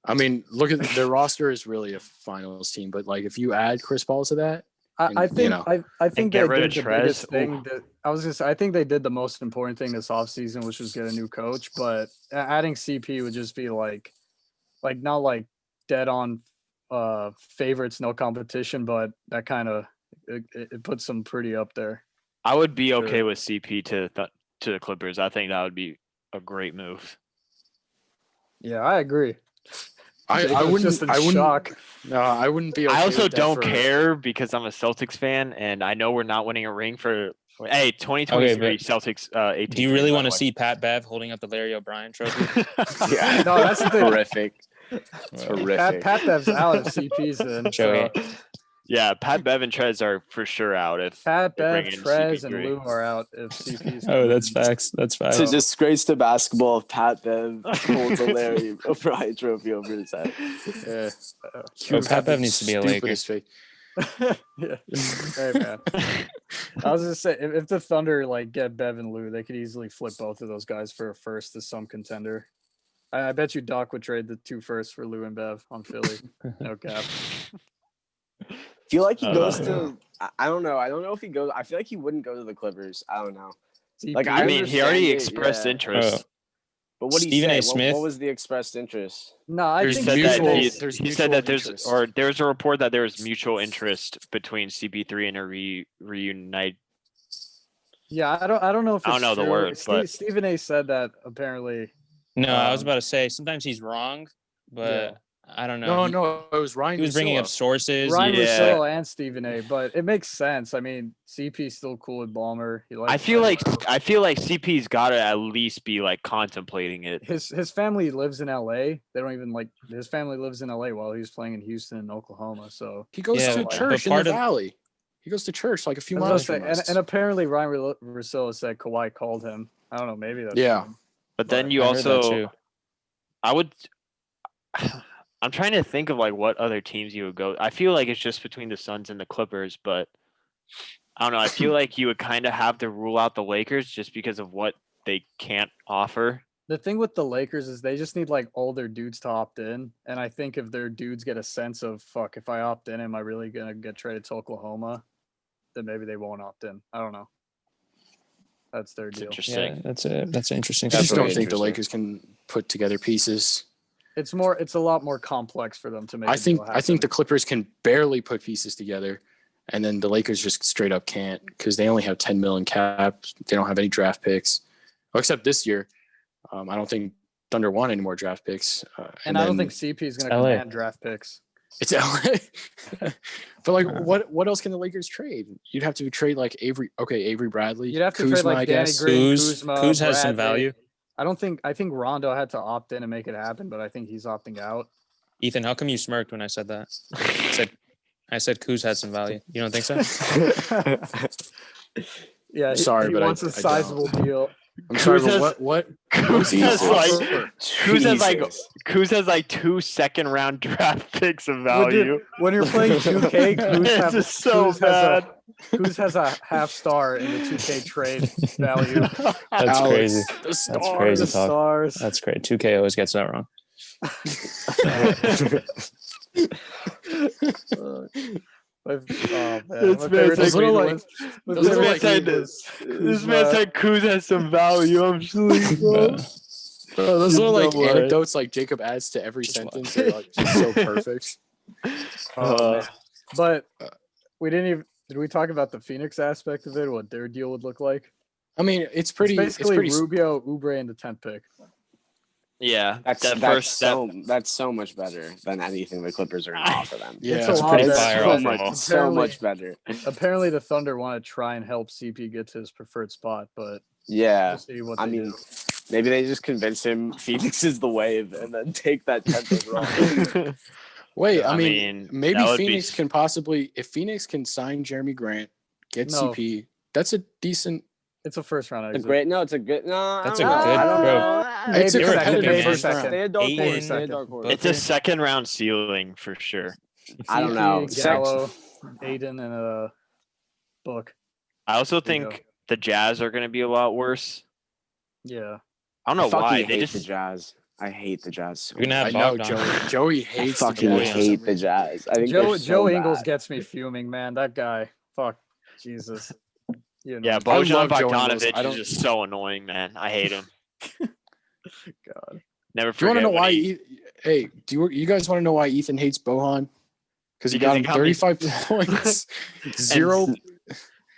[SPEAKER 1] I mean, look at their roster is really a finals team. But like, if you add Chris Paul to that,
[SPEAKER 2] I
[SPEAKER 1] you
[SPEAKER 2] think
[SPEAKER 1] know.
[SPEAKER 2] I think
[SPEAKER 3] get
[SPEAKER 2] they
[SPEAKER 3] rid
[SPEAKER 2] did
[SPEAKER 3] of
[SPEAKER 2] the
[SPEAKER 3] Trez.
[SPEAKER 2] biggest thing.
[SPEAKER 3] Ooh.
[SPEAKER 2] That I was gonna say. I think they did the most important thing this offseason, which was get a new coach. But adding CP would just be like not like dead on favorites, no competition, but that kind of it puts them pretty up there.
[SPEAKER 3] I would be okay
[SPEAKER 2] Sure.
[SPEAKER 3] with CP to the Clippers. I think that would be a great move.
[SPEAKER 2] Yeah, I agree.
[SPEAKER 1] I
[SPEAKER 2] Jacob's
[SPEAKER 1] wouldn't.
[SPEAKER 2] just in
[SPEAKER 1] I wouldn't.
[SPEAKER 2] shock.
[SPEAKER 1] No, I wouldn't be. Okay
[SPEAKER 3] I also
[SPEAKER 1] with that
[SPEAKER 3] don't
[SPEAKER 1] for-
[SPEAKER 3] care because I'm a Celtics fan and I know we're not winning a ring for. Hey, 2023 Celtics. 18.
[SPEAKER 5] Do you really want to see Pat Bev holding up the Larry O'Brien trophy?
[SPEAKER 4] Yeah.
[SPEAKER 2] No, that's the thing.
[SPEAKER 4] Horrific.
[SPEAKER 5] Well,
[SPEAKER 4] Horrific.
[SPEAKER 2] Pat Bev's out if CP's in. So
[SPEAKER 5] Joey.
[SPEAKER 3] Yeah, Pat Bev and Trez are for sure out. If
[SPEAKER 2] Pat,
[SPEAKER 3] They
[SPEAKER 2] Bev,
[SPEAKER 3] bring in
[SPEAKER 2] Trez, and
[SPEAKER 3] CP3.
[SPEAKER 2] Lou are out if CP's
[SPEAKER 5] Oh,
[SPEAKER 2] in.
[SPEAKER 5] that's facts. That's facts.
[SPEAKER 4] It's a disgrace to basketball if Pat Bev holds a Larry O'Brien trophy over his head.
[SPEAKER 1] Yeah.
[SPEAKER 5] Oh, Pat Bev needs to be a Laker.
[SPEAKER 1] Stupidest fake.
[SPEAKER 2] Yeah. Hey, man. I was gonna say if the Thunder like get Bev and Lou, they could easily flip both of those guys for a first to some contender. I bet you Doc would trade the 2 firsts for Lou and Bev on Philly. No cap.
[SPEAKER 4] I feel like he goes to. I don't know. I don't know if he goes. I feel like he wouldn't go to the Clippers. I don't know. Like
[SPEAKER 3] I mean, he already expressed
[SPEAKER 4] yeah.
[SPEAKER 3] interest.
[SPEAKER 4] But what did he
[SPEAKER 5] Stephen
[SPEAKER 4] say?
[SPEAKER 5] A. Smith.
[SPEAKER 4] What was the expressed interest?
[SPEAKER 2] No, I
[SPEAKER 1] There's
[SPEAKER 2] think
[SPEAKER 1] mutual-
[SPEAKER 3] he said that there's a report that there was mutual interest between CP3 and a reunite.
[SPEAKER 2] Yeah, I don't know if it's
[SPEAKER 3] I don't know the
[SPEAKER 2] true.
[SPEAKER 3] word, but
[SPEAKER 2] Stephen A. said that apparently.
[SPEAKER 5] No, I was about to say sometimes he's wrong, but I don't know.
[SPEAKER 1] No, it was Ryan.
[SPEAKER 5] He was bringing up sources.
[SPEAKER 2] Ryan
[SPEAKER 3] yeah.
[SPEAKER 2] Russillo and Stephen A. But it makes sense. I mean, CP's still cool with Ballmer.
[SPEAKER 3] I feel like CP's got to at least be like contemplating it.
[SPEAKER 2] his family lives in LA. They don't even like his family lives in LA while he was playing in Houston and Oklahoma. So
[SPEAKER 1] He goes
[SPEAKER 5] Yeah,
[SPEAKER 1] to
[SPEAKER 5] but
[SPEAKER 1] church in
[SPEAKER 5] part
[SPEAKER 1] the
[SPEAKER 5] of-
[SPEAKER 1] valley. He goes to church like a few
[SPEAKER 2] I was
[SPEAKER 1] miles
[SPEAKER 2] gonna
[SPEAKER 1] from
[SPEAKER 2] say,
[SPEAKER 1] us.
[SPEAKER 2] and apparently Ryan Russillo said Kawhi called him. I don't know, maybe that's
[SPEAKER 1] Yeah.
[SPEAKER 2] true.
[SPEAKER 3] But then you
[SPEAKER 5] I heard that
[SPEAKER 3] also,
[SPEAKER 5] too.
[SPEAKER 3] I'm trying to think of like what other teams you would go. I feel like it's just between the Suns and the Clippers, but I don't know. I feel like you would kind of have to rule out the Lakers just because of what they can't offer.
[SPEAKER 2] The thing with the Lakers is they just need like all their dudes to opt in. And I think if their dudes get a sense of fuck, if I opt in, am I really gonna get traded to Oklahoma? Then maybe they won't opt in. I don't know. That's their
[SPEAKER 3] It's
[SPEAKER 2] deal.
[SPEAKER 3] interesting.
[SPEAKER 5] Yeah, that's an interesting.
[SPEAKER 1] I just
[SPEAKER 4] really
[SPEAKER 1] don't think the
[SPEAKER 4] interesting.
[SPEAKER 1] Lakers can put together pieces.
[SPEAKER 2] It's a lot more complex for them to make.
[SPEAKER 1] I
[SPEAKER 2] a deal
[SPEAKER 1] think the
[SPEAKER 2] happen.
[SPEAKER 1] Clippers can barely put pieces together, and then the Lakers just straight up can't because they only have 10 million cap. They don't have any draft picks, well, except this year. I don't think Thunder want any more draft picks.
[SPEAKER 2] and I don't
[SPEAKER 1] then
[SPEAKER 2] think CP is going to
[SPEAKER 5] LA.
[SPEAKER 2] command draft picks.
[SPEAKER 1] it's LA. But like, what else can the Lakers trade? You'd have to trade like Avery Bradley.
[SPEAKER 2] You'd have to
[SPEAKER 1] Kuzma,
[SPEAKER 2] trade like
[SPEAKER 1] I
[SPEAKER 2] Danny
[SPEAKER 1] guess.
[SPEAKER 2] Green,
[SPEAKER 5] Kuz
[SPEAKER 2] Kuzma,
[SPEAKER 5] has some
[SPEAKER 2] Bradley.
[SPEAKER 5] value.
[SPEAKER 2] I think Rondo had to opt in and make it happen, but I think he's opting out.
[SPEAKER 5] Ethan, how come you smirked when I said that? I said Kuz had some value. You don't think so?
[SPEAKER 2] Yeah,
[SPEAKER 1] Sorry,
[SPEAKER 2] he
[SPEAKER 1] but
[SPEAKER 2] wants a
[SPEAKER 1] I don't.
[SPEAKER 2] sizable deal.
[SPEAKER 1] I'm sorry,
[SPEAKER 3] Kuz
[SPEAKER 1] but what?
[SPEAKER 3] Kuz
[SPEAKER 1] Jesus.
[SPEAKER 3] has like 2 second-round draft picks of value.
[SPEAKER 2] When you're playing 2K,
[SPEAKER 3] This is so bad.
[SPEAKER 2] Kuz has a half star in the 2K trade value.
[SPEAKER 5] That's
[SPEAKER 1] Alex,
[SPEAKER 5] crazy.
[SPEAKER 1] The
[SPEAKER 5] That's
[SPEAKER 1] stars.
[SPEAKER 5] crazy
[SPEAKER 2] The
[SPEAKER 5] talk.
[SPEAKER 2] stars.
[SPEAKER 5] That's great. 2K always gets that wrong.
[SPEAKER 2] Oh, man.
[SPEAKER 3] This
[SPEAKER 2] My
[SPEAKER 3] man's
[SPEAKER 2] favorite
[SPEAKER 3] like-
[SPEAKER 2] tweet
[SPEAKER 1] like-
[SPEAKER 2] was- my
[SPEAKER 1] those
[SPEAKER 2] favorite
[SPEAKER 1] little, like,
[SPEAKER 2] tweet
[SPEAKER 3] this
[SPEAKER 2] was
[SPEAKER 3] This man
[SPEAKER 2] Kuzma.
[SPEAKER 3] said Kuz has some value. I'm sleeping.
[SPEAKER 1] Bro, those little like
[SPEAKER 3] Don't worry.
[SPEAKER 1] anecdotes like Jacob adds to every sentence are like just so perfect.
[SPEAKER 2] Oh, man. But we didn't even. Did we talk about the Phoenix aspect of it? What their deal would look like?
[SPEAKER 1] I mean, it's
[SPEAKER 2] It's
[SPEAKER 1] pretty.
[SPEAKER 2] basically
[SPEAKER 1] It's pretty.
[SPEAKER 2] Rubio, Oubre, and the 10th pick.
[SPEAKER 3] Yeah,
[SPEAKER 4] That's so much better than anything the Clippers are going to offer them.
[SPEAKER 1] Yeah,
[SPEAKER 2] It's a
[SPEAKER 1] it's
[SPEAKER 2] lot
[SPEAKER 1] pretty
[SPEAKER 2] better.
[SPEAKER 5] fire
[SPEAKER 4] so
[SPEAKER 5] off
[SPEAKER 4] much,
[SPEAKER 5] the wall.
[SPEAKER 4] so much better.
[SPEAKER 2] Apparently, the Thunder want to try and help CP get to his preferred spot, but
[SPEAKER 4] Yeah,
[SPEAKER 2] we'll see what
[SPEAKER 4] I
[SPEAKER 2] they
[SPEAKER 4] mean,
[SPEAKER 2] do.
[SPEAKER 4] maybe they just convince him Phoenix is the wave and then take that 10th overall.
[SPEAKER 1] Wait,
[SPEAKER 3] I
[SPEAKER 1] I mean,
[SPEAKER 3] mean,
[SPEAKER 1] maybe
[SPEAKER 3] that would be
[SPEAKER 1] Phoenix can possibly, if Phoenix can sign Jeremy Grant, get
[SPEAKER 2] No.
[SPEAKER 1] CP. That's a decent.
[SPEAKER 2] It's a first round
[SPEAKER 4] It's
[SPEAKER 2] exit.
[SPEAKER 4] great. No, it's a good. No,
[SPEAKER 5] That's
[SPEAKER 4] I
[SPEAKER 5] a
[SPEAKER 4] don't know.
[SPEAKER 5] good-
[SPEAKER 4] I don't
[SPEAKER 5] bro.
[SPEAKER 4] know.
[SPEAKER 1] It's a
[SPEAKER 2] Maybe second,
[SPEAKER 1] competitive
[SPEAKER 2] maybe
[SPEAKER 1] first
[SPEAKER 2] second.
[SPEAKER 1] round.
[SPEAKER 4] They a dark
[SPEAKER 5] Ayton,
[SPEAKER 4] horse. They a dark horse.
[SPEAKER 3] It's a second-round ceiling for sure.
[SPEAKER 4] I don't
[SPEAKER 2] CP,
[SPEAKER 4] know.
[SPEAKER 2] Gallo, Aiden, and a Book.
[SPEAKER 3] I also
[SPEAKER 2] There you go.
[SPEAKER 3] think the Jazz are going to be a lot worse.
[SPEAKER 2] Yeah.
[SPEAKER 3] I don't know
[SPEAKER 4] I fucking
[SPEAKER 3] why.
[SPEAKER 4] hate
[SPEAKER 3] They
[SPEAKER 4] the
[SPEAKER 3] just
[SPEAKER 4] Jazz. I hate the Jazz. So
[SPEAKER 5] You're gonna
[SPEAKER 1] I
[SPEAKER 5] have
[SPEAKER 1] know
[SPEAKER 5] Bogdan.
[SPEAKER 1] Joey
[SPEAKER 4] I
[SPEAKER 1] hates the
[SPEAKER 4] fucking
[SPEAKER 1] Jazz.
[SPEAKER 4] hate the Jazz. I think
[SPEAKER 2] Joe
[SPEAKER 4] they're so
[SPEAKER 2] Ingles
[SPEAKER 4] bad.
[SPEAKER 2] gets me fuming, man. That guy. Fuck. Jesus. You know,
[SPEAKER 3] yeah,
[SPEAKER 1] I
[SPEAKER 3] Bojan
[SPEAKER 1] love Joe Ingles. I
[SPEAKER 3] Bogdanovic
[SPEAKER 1] don't-
[SPEAKER 3] is just so annoying, man. I hate him.
[SPEAKER 2] God.
[SPEAKER 3] Never
[SPEAKER 1] Do you want
[SPEAKER 3] forget
[SPEAKER 1] to know
[SPEAKER 3] when
[SPEAKER 1] why?
[SPEAKER 3] he,
[SPEAKER 1] Hey, you guys want to know why Ethan hates Bohan? Because he
[SPEAKER 3] Because
[SPEAKER 1] got
[SPEAKER 3] he
[SPEAKER 1] him
[SPEAKER 3] got me-
[SPEAKER 1] 35 points, zero.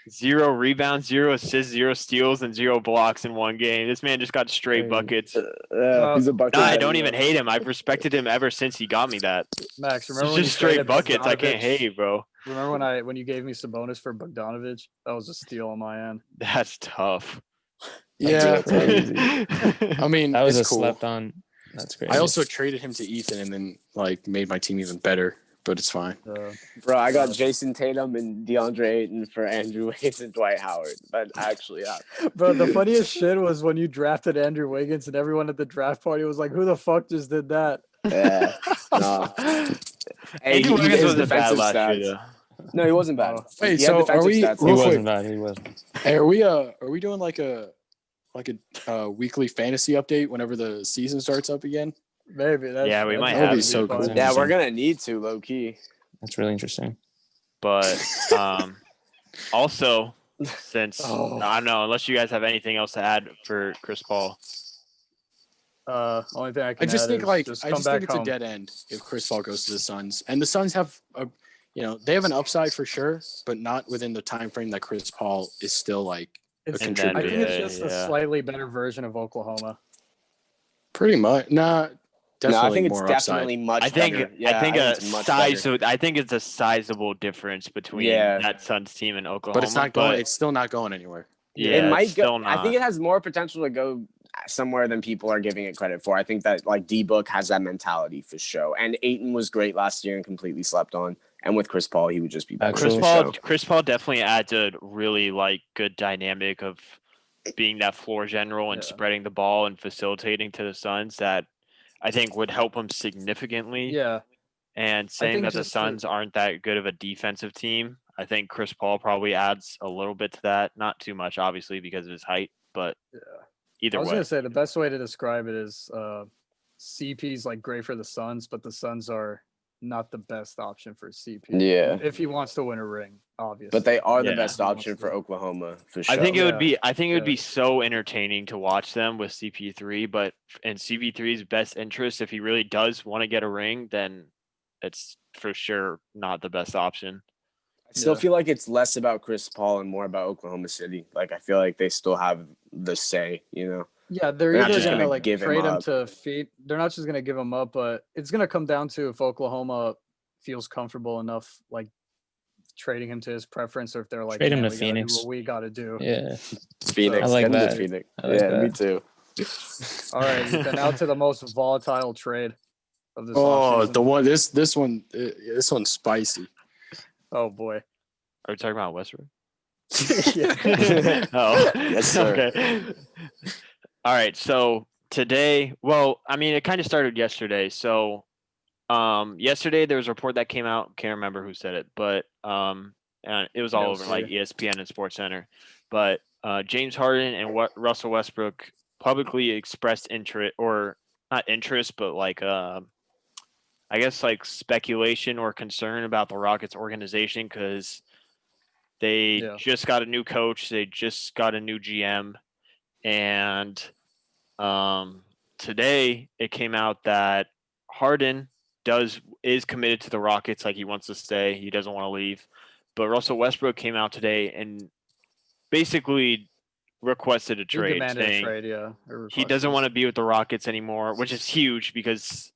[SPEAKER 3] 0 rebounds, 0 assists, 0 steals, and 0 blocks in one game. This man just got straight
[SPEAKER 5] Crazy.
[SPEAKER 3] buckets.
[SPEAKER 4] He's a bucket.
[SPEAKER 3] Nah, I don't even hate him. I've respected him ever since he got me that.
[SPEAKER 2] Max,
[SPEAKER 3] It's
[SPEAKER 2] remember when you
[SPEAKER 3] just straight
[SPEAKER 2] traded
[SPEAKER 3] buckets. I can't
[SPEAKER 2] Bogdanovic?
[SPEAKER 3] hate, bro.
[SPEAKER 2] Remember when you gave me Sabonis for Bogdanovic? That was a steal on my end.
[SPEAKER 3] That's tough.
[SPEAKER 1] Yeah,
[SPEAKER 5] crazy.
[SPEAKER 1] I mean,
[SPEAKER 5] That was
[SPEAKER 1] it's
[SPEAKER 5] a
[SPEAKER 1] cool.
[SPEAKER 5] slept on. That's crazy.
[SPEAKER 1] I also traded him to Ethan and then like made my team even better, but it's fine.
[SPEAKER 4] Bro, I got Jason Tatum and DeAndre Ayton for Andrew Wiggins and Dwight Howard. That actually happened.
[SPEAKER 2] Bro, the funniest shit was when you drafted Andrew Wiggins and everyone at the draft party was like, who the fuck just did that?
[SPEAKER 4] Yeah. No. Hey,
[SPEAKER 3] Andrew Wiggins
[SPEAKER 4] his
[SPEAKER 3] wasn't bad
[SPEAKER 4] defensive
[SPEAKER 3] last
[SPEAKER 4] stats.
[SPEAKER 3] year,
[SPEAKER 4] No, he wasn't bad.
[SPEAKER 2] Oh.
[SPEAKER 1] Wait,
[SPEAKER 4] He had
[SPEAKER 1] so are
[SPEAKER 4] defensive
[SPEAKER 1] we?
[SPEAKER 4] stats.
[SPEAKER 5] he
[SPEAKER 1] Real
[SPEAKER 5] wasn't
[SPEAKER 1] quick,
[SPEAKER 5] bad. He wasn't.
[SPEAKER 1] hey, are we doing like like a weekly fantasy update whenever the season starts up again?
[SPEAKER 2] Maybe.
[SPEAKER 3] We might
[SPEAKER 1] That'll
[SPEAKER 3] have
[SPEAKER 1] be
[SPEAKER 3] to.
[SPEAKER 1] so cool.
[SPEAKER 4] Yeah, we're gonna need to low key.
[SPEAKER 5] That's really interesting.
[SPEAKER 3] But also, since
[SPEAKER 1] Oh.
[SPEAKER 3] I don't know, unless you guys have anything else to add for Chris Paul.
[SPEAKER 2] Only thing I can
[SPEAKER 1] I just
[SPEAKER 2] add
[SPEAKER 1] think
[SPEAKER 2] is
[SPEAKER 1] like
[SPEAKER 2] just
[SPEAKER 1] I
[SPEAKER 2] come
[SPEAKER 1] just think
[SPEAKER 2] back
[SPEAKER 1] it's
[SPEAKER 2] home.
[SPEAKER 1] a dead end if Chris Paul goes to the Suns, and the Suns have they have an upside for sure, but not within the time frame that Chris Paul is still like a
[SPEAKER 2] It's,
[SPEAKER 1] contributor.
[SPEAKER 2] I think it's just a
[SPEAKER 3] Yeah.
[SPEAKER 2] slightly better version of Oklahoma.
[SPEAKER 1] Pretty much, definitely
[SPEAKER 4] No, I think it's
[SPEAKER 1] more
[SPEAKER 4] definitely
[SPEAKER 1] upside.
[SPEAKER 4] much
[SPEAKER 3] I think
[SPEAKER 4] better. Yeah,
[SPEAKER 3] I think
[SPEAKER 4] it's much better.
[SPEAKER 3] I think it's a sizable difference between
[SPEAKER 4] Yeah.
[SPEAKER 3] that Suns team and Oklahoma.
[SPEAKER 1] But it's not going. It's still not going anywhere.
[SPEAKER 3] Yeah,
[SPEAKER 4] It might
[SPEAKER 3] it's still
[SPEAKER 4] go.
[SPEAKER 3] not.
[SPEAKER 4] I think it has more potential to go somewhere than people are giving it credit for. I think that like D-Book has that mentality for sure. And Ayton was great last year and completely slept on. And with Chris Paul, he would just be better.
[SPEAKER 3] Chris Paul definitely adds a really like good dynamic of being that floor general and spreading the ball and facilitating to the Suns that I think would help him significantly.
[SPEAKER 2] Yeah.
[SPEAKER 3] And saying that the
[SPEAKER 2] just
[SPEAKER 3] Suns aren't that good of a defensive team, I think Chris Paul probably adds a little bit to that. Not too much, obviously, because of his height, but either
[SPEAKER 2] I was
[SPEAKER 3] way.
[SPEAKER 2] gonna say the best way to describe it is CP's like great for the Suns, but the Suns are not the best option for CP.
[SPEAKER 4] Yeah.
[SPEAKER 2] If he wants to win a ring, obviously.
[SPEAKER 4] But they are the
[SPEAKER 3] Yeah.
[SPEAKER 4] best option for Oklahoma for sure.
[SPEAKER 3] I think it would be. I think it would
[SPEAKER 2] Yeah.
[SPEAKER 3] be so entertaining to watch them with CP3. But in CP3's best interest, if he really does want to get a ring, then it's for sure not the best option.
[SPEAKER 4] I still
[SPEAKER 2] Yeah.
[SPEAKER 4] feel like it's less about Chris Paul and more about Oklahoma City. Like I feel like they still have the say, you know.
[SPEAKER 2] Yeah, they're
[SPEAKER 4] They're not
[SPEAKER 2] either
[SPEAKER 4] just
[SPEAKER 2] gonna
[SPEAKER 4] gonna
[SPEAKER 2] like
[SPEAKER 4] give him
[SPEAKER 2] trade him
[SPEAKER 4] up.
[SPEAKER 2] to feed. They're not just gonna give him up, but it's gonna come down to if Oklahoma feels comfortable enough, like trading him to his preference, or if they're like,
[SPEAKER 5] Trade him
[SPEAKER 2] "Man,
[SPEAKER 5] to
[SPEAKER 2] we gotta do
[SPEAKER 5] Phoenix."
[SPEAKER 2] what we got to do.
[SPEAKER 5] Yeah.
[SPEAKER 4] Phoenix.
[SPEAKER 5] I like
[SPEAKER 4] Get him to
[SPEAKER 5] that.
[SPEAKER 4] Phoenix.
[SPEAKER 5] I like
[SPEAKER 4] Yeah,
[SPEAKER 5] that.
[SPEAKER 4] me too.
[SPEAKER 2] All right, Ethan, now to the most volatile trade of this
[SPEAKER 1] Oh,
[SPEAKER 2] offseason.
[SPEAKER 1] the one this one's spicy.
[SPEAKER 2] Oh boy.
[SPEAKER 3] Are we talking about Westbrook?
[SPEAKER 2] Yeah.
[SPEAKER 3] Oh,
[SPEAKER 4] Yes, sir.
[SPEAKER 3] Okay. All right. So today, well, I mean, it kind of started yesterday. So, yesterday there was a report that came out. Can't remember who said it, but and it was all over like ESPN and SportsCenter. But James Harden and Russell Westbrook publicly expressed interest, or not interest, but like I guess like speculation or concern about the Rockets organization because they just got a new coach, they just got a new GM, and today it came out that Harden is committed to the Rockets, like he wants to stay, he doesn't want to leave. But Russell Westbrook came out today and basically requested a trade,
[SPEAKER 2] He demanded
[SPEAKER 3] saying
[SPEAKER 2] a trade, yeah.
[SPEAKER 3] he doesn't want to be with the Rockets anymore, which is huge because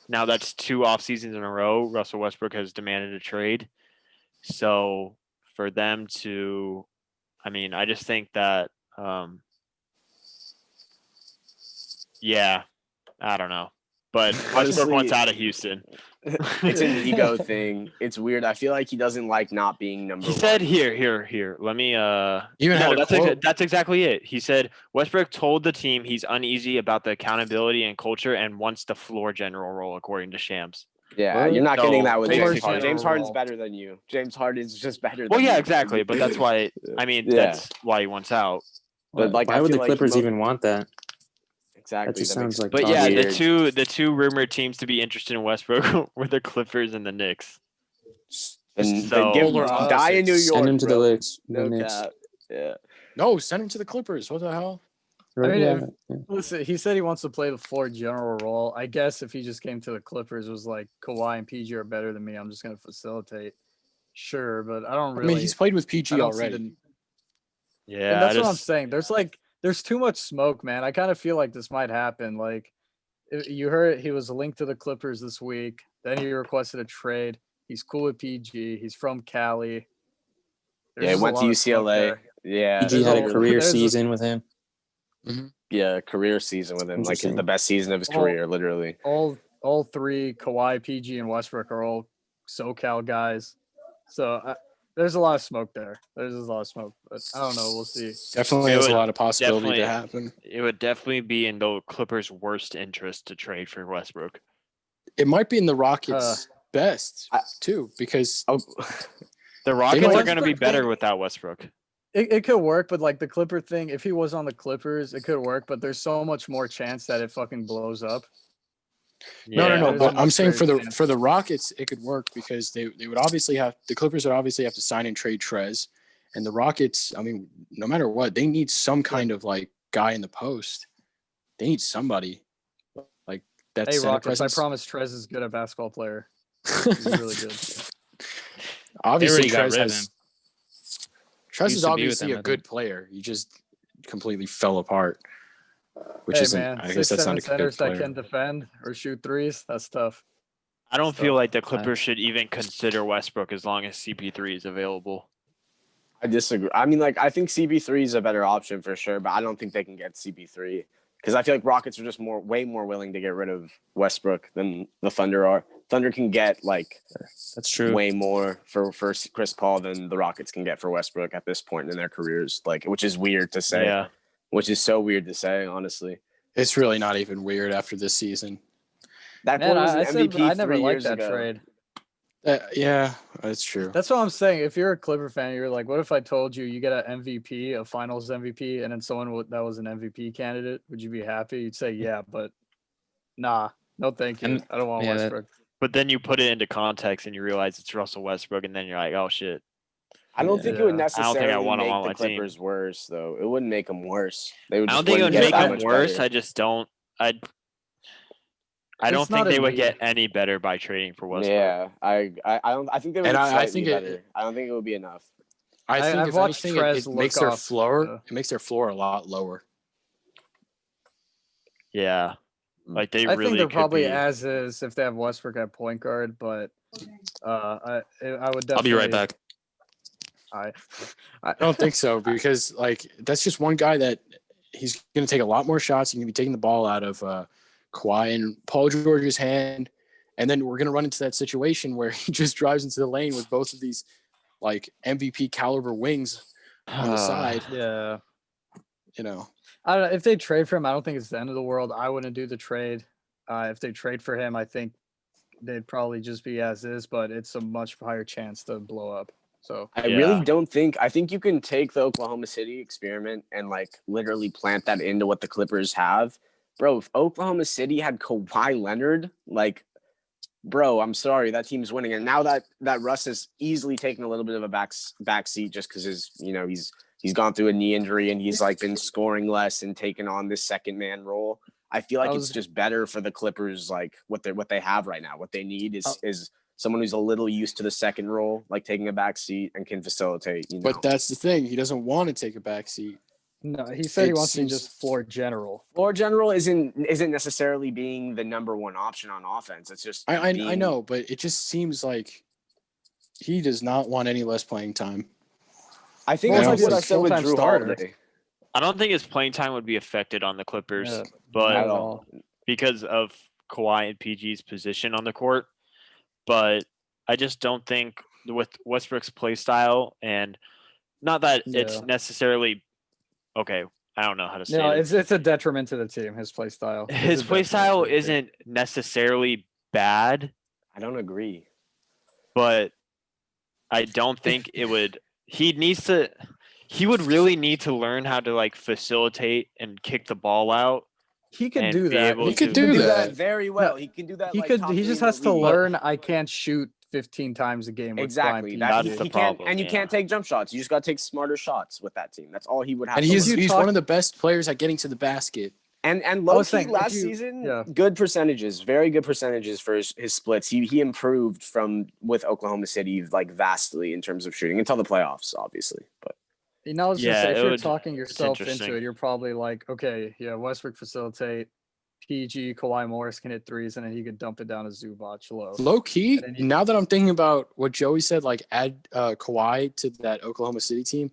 [SPEAKER 3] now that's 2 off seasons in a row. Russell Westbrook has demanded a trade. So for them to, I mean, I just think that, yeah, I don't know. But Westbrook wants out of Houston.
[SPEAKER 4] It's an ego thing. It's weird. I feel like he doesn't like not being number
[SPEAKER 3] He
[SPEAKER 4] one.
[SPEAKER 3] said, here. Let me. That's exactly it. He said Westbrook told the team he's uneasy about the accountability and culture and wants the floor general role, according to Shams.
[SPEAKER 4] Yeah, you're not getting that with James
[SPEAKER 3] basically-
[SPEAKER 4] Harden. James Harden's better than you. James Harden's just better than
[SPEAKER 3] Well, yeah,
[SPEAKER 4] you.
[SPEAKER 3] exactly. But that's why. I mean,
[SPEAKER 4] Yeah.
[SPEAKER 3] that's why he wants out.
[SPEAKER 4] But like,
[SPEAKER 5] why
[SPEAKER 4] I
[SPEAKER 5] would
[SPEAKER 4] feel
[SPEAKER 5] the
[SPEAKER 4] like
[SPEAKER 5] Clippers even want that?
[SPEAKER 4] Exactly.
[SPEAKER 5] That just
[SPEAKER 4] makes-
[SPEAKER 5] sounds like.
[SPEAKER 3] But yeah,
[SPEAKER 4] weird.
[SPEAKER 3] the two rumored teams to be interested in Westbrook were the Clippers and the Knicks.
[SPEAKER 4] Then
[SPEAKER 3] So-
[SPEAKER 4] give
[SPEAKER 1] Polar
[SPEAKER 4] die in New
[SPEAKER 1] opposites.
[SPEAKER 4] York.
[SPEAKER 5] Send him to the
[SPEAKER 4] bro.
[SPEAKER 5] Knicks.
[SPEAKER 4] No
[SPEAKER 5] The Knicks.
[SPEAKER 4] cap. Yeah.
[SPEAKER 1] No, send him to the Clippers. What the hell?
[SPEAKER 2] I mean,
[SPEAKER 5] Yeah, yeah.
[SPEAKER 2] Listen, he said he wants to play the floor general role. I guess if he just came to the Clippers, was like Kawhi and PG are better than me, I'm just going to facilitate. Sure, but I don't really.
[SPEAKER 1] I mean, he's played with
[SPEAKER 2] I
[SPEAKER 1] PG
[SPEAKER 2] don't see
[SPEAKER 1] already.
[SPEAKER 3] Yeah,
[SPEAKER 2] and that's what I'm saying. There's too much smoke, man. I kind of feel like this might happen. Like you heard, he was linked to the Clippers this week. Then he requested a trade. He's cool with PG. He's from Cali.
[SPEAKER 4] Yeah, he went to UCLA. Yeah.
[SPEAKER 5] PG had a
[SPEAKER 2] There's
[SPEAKER 5] career
[SPEAKER 2] there's a-
[SPEAKER 5] season with him.
[SPEAKER 4] Yeah, career season with him. Like
[SPEAKER 5] Interesting.
[SPEAKER 4] the best season of his
[SPEAKER 2] Oh.
[SPEAKER 4] career, literally.
[SPEAKER 2] all three, Kawhi, PG, and Westbrook are all SoCal guys. So there's a lot of smoke there. There's a lot of smoke, but I don't know. We'll see.
[SPEAKER 1] Definitely
[SPEAKER 3] It
[SPEAKER 1] has a
[SPEAKER 3] would
[SPEAKER 1] lot of possibility to
[SPEAKER 3] definitely-
[SPEAKER 1] happen.
[SPEAKER 3] It would definitely be in the Clippers' worst interest to trade for Westbrook.
[SPEAKER 1] It might be in the Rockets' best
[SPEAKER 4] I-
[SPEAKER 1] too, because
[SPEAKER 4] Oh,
[SPEAKER 3] The Rockets
[SPEAKER 1] might-
[SPEAKER 3] are going to be better without Westbrook.
[SPEAKER 2] It could work, but like the Clipper thing, if he was on the Clippers, it could work. But there's so much more chance that it fucking blows up.
[SPEAKER 1] No.
[SPEAKER 2] There's a
[SPEAKER 1] But I'm
[SPEAKER 2] much
[SPEAKER 1] saying
[SPEAKER 2] greater chance.
[SPEAKER 1] for the Rockets, it could work because the Clippers would obviously have to sign and trade Trez, and the Rockets. I mean, no matter what, they need some kind of like guy in the post. They need somebody like that.
[SPEAKER 2] Hey
[SPEAKER 1] center
[SPEAKER 2] Rockets,
[SPEAKER 1] presence.
[SPEAKER 2] I promise Trez is good at basketball player. He's really good.
[SPEAKER 1] Obviously,
[SPEAKER 5] They already
[SPEAKER 1] Trez
[SPEAKER 5] got rid of
[SPEAKER 1] has.
[SPEAKER 5] him.
[SPEAKER 1] Trez
[SPEAKER 5] Used
[SPEAKER 1] is
[SPEAKER 5] to be with
[SPEAKER 1] obviously
[SPEAKER 5] them,
[SPEAKER 1] a
[SPEAKER 5] I
[SPEAKER 1] good
[SPEAKER 5] think.
[SPEAKER 1] player. He just completely fell apart, which
[SPEAKER 2] Hey
[SPEAKER 1] isn't.
[SPEAKER 2] man,
[SPEAKER 1] I guess
[SPEAKER 2] 6'7"
[SPEAKER 1] that's not a good
[SPEAKER 2] centers that
[SPEAKER 1] player.
[SPEAKER 2] can defend or shoot threes. That's tough.
[SPEAKER 3] I don't feel
[SPEAKER 2] So-
[SPEAKER 3] like the Clippers should even consider Westbrook as long as CP3 is available.
[SPEAKER 4] I disagree. I mean, like, I think CP3 is a better option for sure, but I don't think they can get CP3 because I feel like Rockets are just way more willing to get rid of Westbrook than the Thunder are. Thunder can get like
[SPEAKER 5] That's true.
[SPEAKER 4] way more for Chris Paul than the Rockets can get for Westbrook at this point in their careers, like, which is weird to say.
[SPEAKER 3] Yeah.
[SPEAKER 4] Which is so weird to say, honestly.
[SPEAKER 1] It's really not even weird after this season.
[SPEAKER 4] That
[SPEAKER 2] Man,
[SPEAKER 4] boy was
[SPEAKER 2] I
[SPEAKER 4] an
[SPEAKER 2] said
[SPEAKER 4] MVP
[SPEAKER 2] I never
[SPEAKER 4] 3
[SPEAKER 2] liked
[SPEAKER 4] years
[SPEAKER 2] that
[SPEAKER 4] ago.
[SPEAKER 2] trade.
[SPEAKER 1] Yeah, that's true.
[SPEAKER 2] That's what I'm saying. If you're a Clipper fan, you're like, what if I told you you get an MVP, a Finals MVP, and then someone that was an MVP candidate? Would you be happy? You'd say yeah, but nah, no, thank you.
[SPEAKER 5] And-
[SPEAKER 2] I don't want
[SPEAKER 5] yeah,
[SPEAKER 2] Westbrook.
[SPEAKER 3] But then you put it into context and you realize it's Russell Westbrook, and then you're like, oh shit.
[SPEAKER 4] I don't think it would
[SPEAKER 2] Yeah.
[SPEAKER 3] I don't think I
[SPEAKER 4] necessarily
[SPEAKER 3] want him
[SPEAKER 4] make
[SPEAKER 3] on
[SPEAKER 4] the
[SPEAKER 3] my team.
[SPEAKER 4] Clippers worse, though. It wouldn't make them worse. They would
[SPEAKER 3] I
[SPEAKER 4] just
[SPEAKER 3] don't think it would
[SPEAKER 4] wouldn't
[SPEAKER 3] make
[SPEAKER 4] get that
[SPEAKER 3] them
[SPEAKER 4] much
[SPEAKER 3] worse.
[SPEAKER 4] better.
[SPEAKER 3] I just don't. I don't
[SPEAKER 2] It's
[SPEAKER 3] think
[SPEAKER 2] not
[SPEAKER 3] they
[SPEAKER 2] a
[SPEAKER 3] would
[SPEAKER 2] need.
[SPEAKER 3] get any better by trading for Westbrook.
[SPEAKER 4] Yeah, I don't. I think they would
[SPEAKER 1] And
[SPEAKER 4] get
[SPEAKER 1] I
[SPEAKER 4] slightly
[SPEAKER 1] think
[SPEAKER 4] better. I don't think it would be enough.
[SPEAKER 1] I think
[SPEAKER 2] I've
[SPEAKER 1] if
[SPEAKER 2] watched
[SPEAKER 1] anything,
[SPEAKER 2] Trez
[SPEAKER 1] it makes
[SPEAKER 2] look
[SPEAKER 1] their
[SPEAKER 2] off,
[SPEAKER 1] floor. It makes their floor a lot lower.
[SPEAKER 3] Yeah. Like they
[SPEAKER 2] I
[SPEAKER 3] really
[SPEAKER 2] think they're
[SPEAKER 3] could
[SPEAKER 2] probably
[SPEAKER 3] be.
[SPEAKER 2] as is if they have Westbrook at point guard, but I would definitely.
[SPEAKER 5] I'll be right back.
[SPEAKER 2] I
[SPEAKER 1] I don't think so because like that's just one guy that he's going to take a lot more shots. He's going to be taking the ball out of Kawhi and Paul George's hand, and then we're going to run into that situation where he just drives into the lane with both of these like MVP caliber wings on the side.
[SPEAKER 2] Yeah.
[SPEAKER 1] You know,
[SPEAKER 2] I don't know. If they trade for him, I don't think it's the end of the world. I wouldn't do the trade. If they trade for him, I think they'd probably just be as is, but it's a much higher chance to blow up. So
[SPEAKER 4] I really don't think. I think you can take the Oklahoma City experiment and like literally plant that into what the Clippers have, bro. If Oklahoma City had Kawhi Leonard, like, bro, I'm sorry, that team's winning. And now that Russ has easily taken a little bit of a back seat just because he's gone through a knee injury and he's like been scoring less and taken on this second man role. I feel like it's just better for the Clippers, like what they have right now. What they need is someone who's a little used to the second role, like taking a back seat and can facilitate.
[SPEAKER 1] but that's the thing. He doesn't want to take a back seat.
[SPEAKER 2] no, he said he wants to be just floor general.
[SPEAKER 4] floor general isn't necessarily being the number one option on offense. It's just
[SPEAKER 1] I know, but it just seems like he does not want any less playing time.
[SPEAKER 4] I think
[SPEAKER 1] Well,
[SPEAKER 4] that's like
[SPEAKER 1] he's
[SPEAKER 4] what
[SPEAKER 1] a
[SPEAKER 4] I said with
[SPEAKER 2] full-time
[SPEAKER 4] Drew
[SPEAKER 2] starter.
[SPEAKER 4] Holiday.
[SPEAKER 3] I don't think his playing time would be affected on the Clippers,
[SPEAKER 2] Yeah,
[SPEAKER 3] but
[SPEAKER 4] At all.
[SPEAKER 3] because of Kawhi and PG's position on the court. But I just don't think with Westbrook's play style, and not that it's
[SPEAKER 2] Yeah.
[SPEAKER 3] necessarily okay. I don't know how to say
[SPEAKER 2] No,
[SPEAKER 3] it.
[SPEAKER 2] it's a detriment to the team. His play style. It's
[SPEAKER 3] His
[SPEAKER 2] a
[SPEAKER 3] play
[SPEAKER 2] detriment
[SPEAKER 3] style
[SPEAKER 2] to the team.
[SPEAKER 3] isn't necessarily bad,
[SPEAKER 4] I don't agree.
[SPEAKER 3] but I don't think it would. He would really need to learn how to like facilitate and kick the ball out.
[SPEAKER 2] He could
[SPEAKER 3] and
[SPEAKER 2] do
[SPEAKER 3] be
[SPEAKER 2] that.
[SPEAKER 3] able
[SPEAKER 1] He could
[SPEAKER 3] to-
[SPEAKER 1] do
[SPEAKER 4] Do
[SPEAKER 1] that.
[SPEAKER 4] that very well. He can do that.
[SPEAKER 2] He
[SPEAKER 4] like,
[SPEAKER 2] could.
[SPEAKER 4] top
[SPEAKER 2] He
[SPEAKER 4] three
[SPEAKER 2] just
[SPEAKER 4] in the
[SPEAKER 2] has to
[SPEAKER 4] league.
[SPEAKER 2] learn. I can't shoot 15 times a game. With
[SPEAKER 4] Exactly.
[SPEAKER 2] Brian
[SPEAKER 4] That,
[SPEAKER 2] PG.
[SPEAKER 3] That's
[SPEAKER 4] he
[SPEAKER 3] the
[SPEAKER 4] can't,
[SPEAKER 3] problem,
[SPEAKER 4] and you
[SPEAKER 3] yeah.
[SPEAKER 4] can't take jump shots. You just got to take smarter shots with that team. That's all he would have.
[SPEAKER 1] And
[SPEAKER 4] to
[SPEAKER 1] he's
[SPEAKER 4] learn.
[SPEAKER 1] one of the best players at getting to the basket.
[SPEAKER 4] And
[SPEAKER 2] I
[SPEAKER 4] low
[SPEAKER 2] was
[SPEAKER 4] key
[SPEAKER 2] saying, if
[SPEAKER 4] last
[SPEAKER 2] you-
[SPEAKER 4] season,
[SPEAKER 2] yeah.
[SPEAKER 4] good percentages, very good percentages for his splits. He improved with Oklahoma City like vastly in terms of shooting until the playoffs, obviously. But
[SPEAKER 2] You know, I was
[SPEAKER 3] Yeah,
[SPEAKER 2] just say,
[SPEAKER 3] it
[SPEAKER 2] if you're
[SPEAKER 3] would-
[SPEAKER 2] talking yourself into
[SPEAKER 3] interesting.
[SPEAKER 2] it, you're probably like, okay, yeah, Westbrook facilitate, PG, Kawhi Morris can hit threes, and then he could dump it down to Zubac low.
[SPEAKER 1] Low key,
[SPEAKER 2] And then you-
[SPEAKER 1] now that I'm thinking about what Joey said, like add Kawhi to that Oklahoma City team.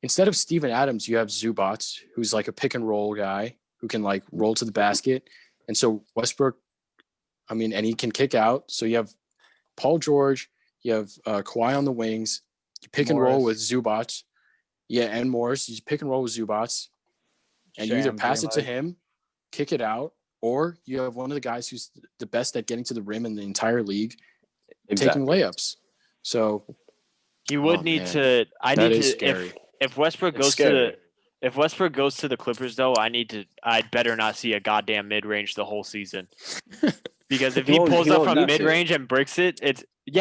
[SPEAKER 1] Instead of Steven Adams, you have Zubac, who's like a pick and roll guy who can like roll to the basket. And so Westbrook, I mean, and he can kick out. So you have Paul George, you have Kawhi on the wings, you pick and roll with
[SPEAKER 2] Morris.
[SPEAKER 1] Zubac. Yeah, and Morris, you pick and roll with Zubac. And you either
[SPEAKER 2] Sham,
[SPEAKER 1] pass it to
[SPEAKER 2] J-Mike.
[SPEAKER 1] him, kick it out, or you have one of the guys who's the best at getting to the rim in the entire league, taking layups. So
[SPEAKER 3] He would
[SPEAKER 1] Oh,
[SPEAKER 3] need
[SPEAKER 1] man.
[SPEAKER 3] to. I
[SPEAKER 1] that
[SPEAKER 3] need
[SPEAKER 1] is
[SPEAKER 3] to.
[SPEAKER 1] scary.
[SPEAKER 3] If Westbrook goes to the Clippers, though, I'd better not see a goddamn mid range the whole season. Because if he pulls up from mid range and bricks it,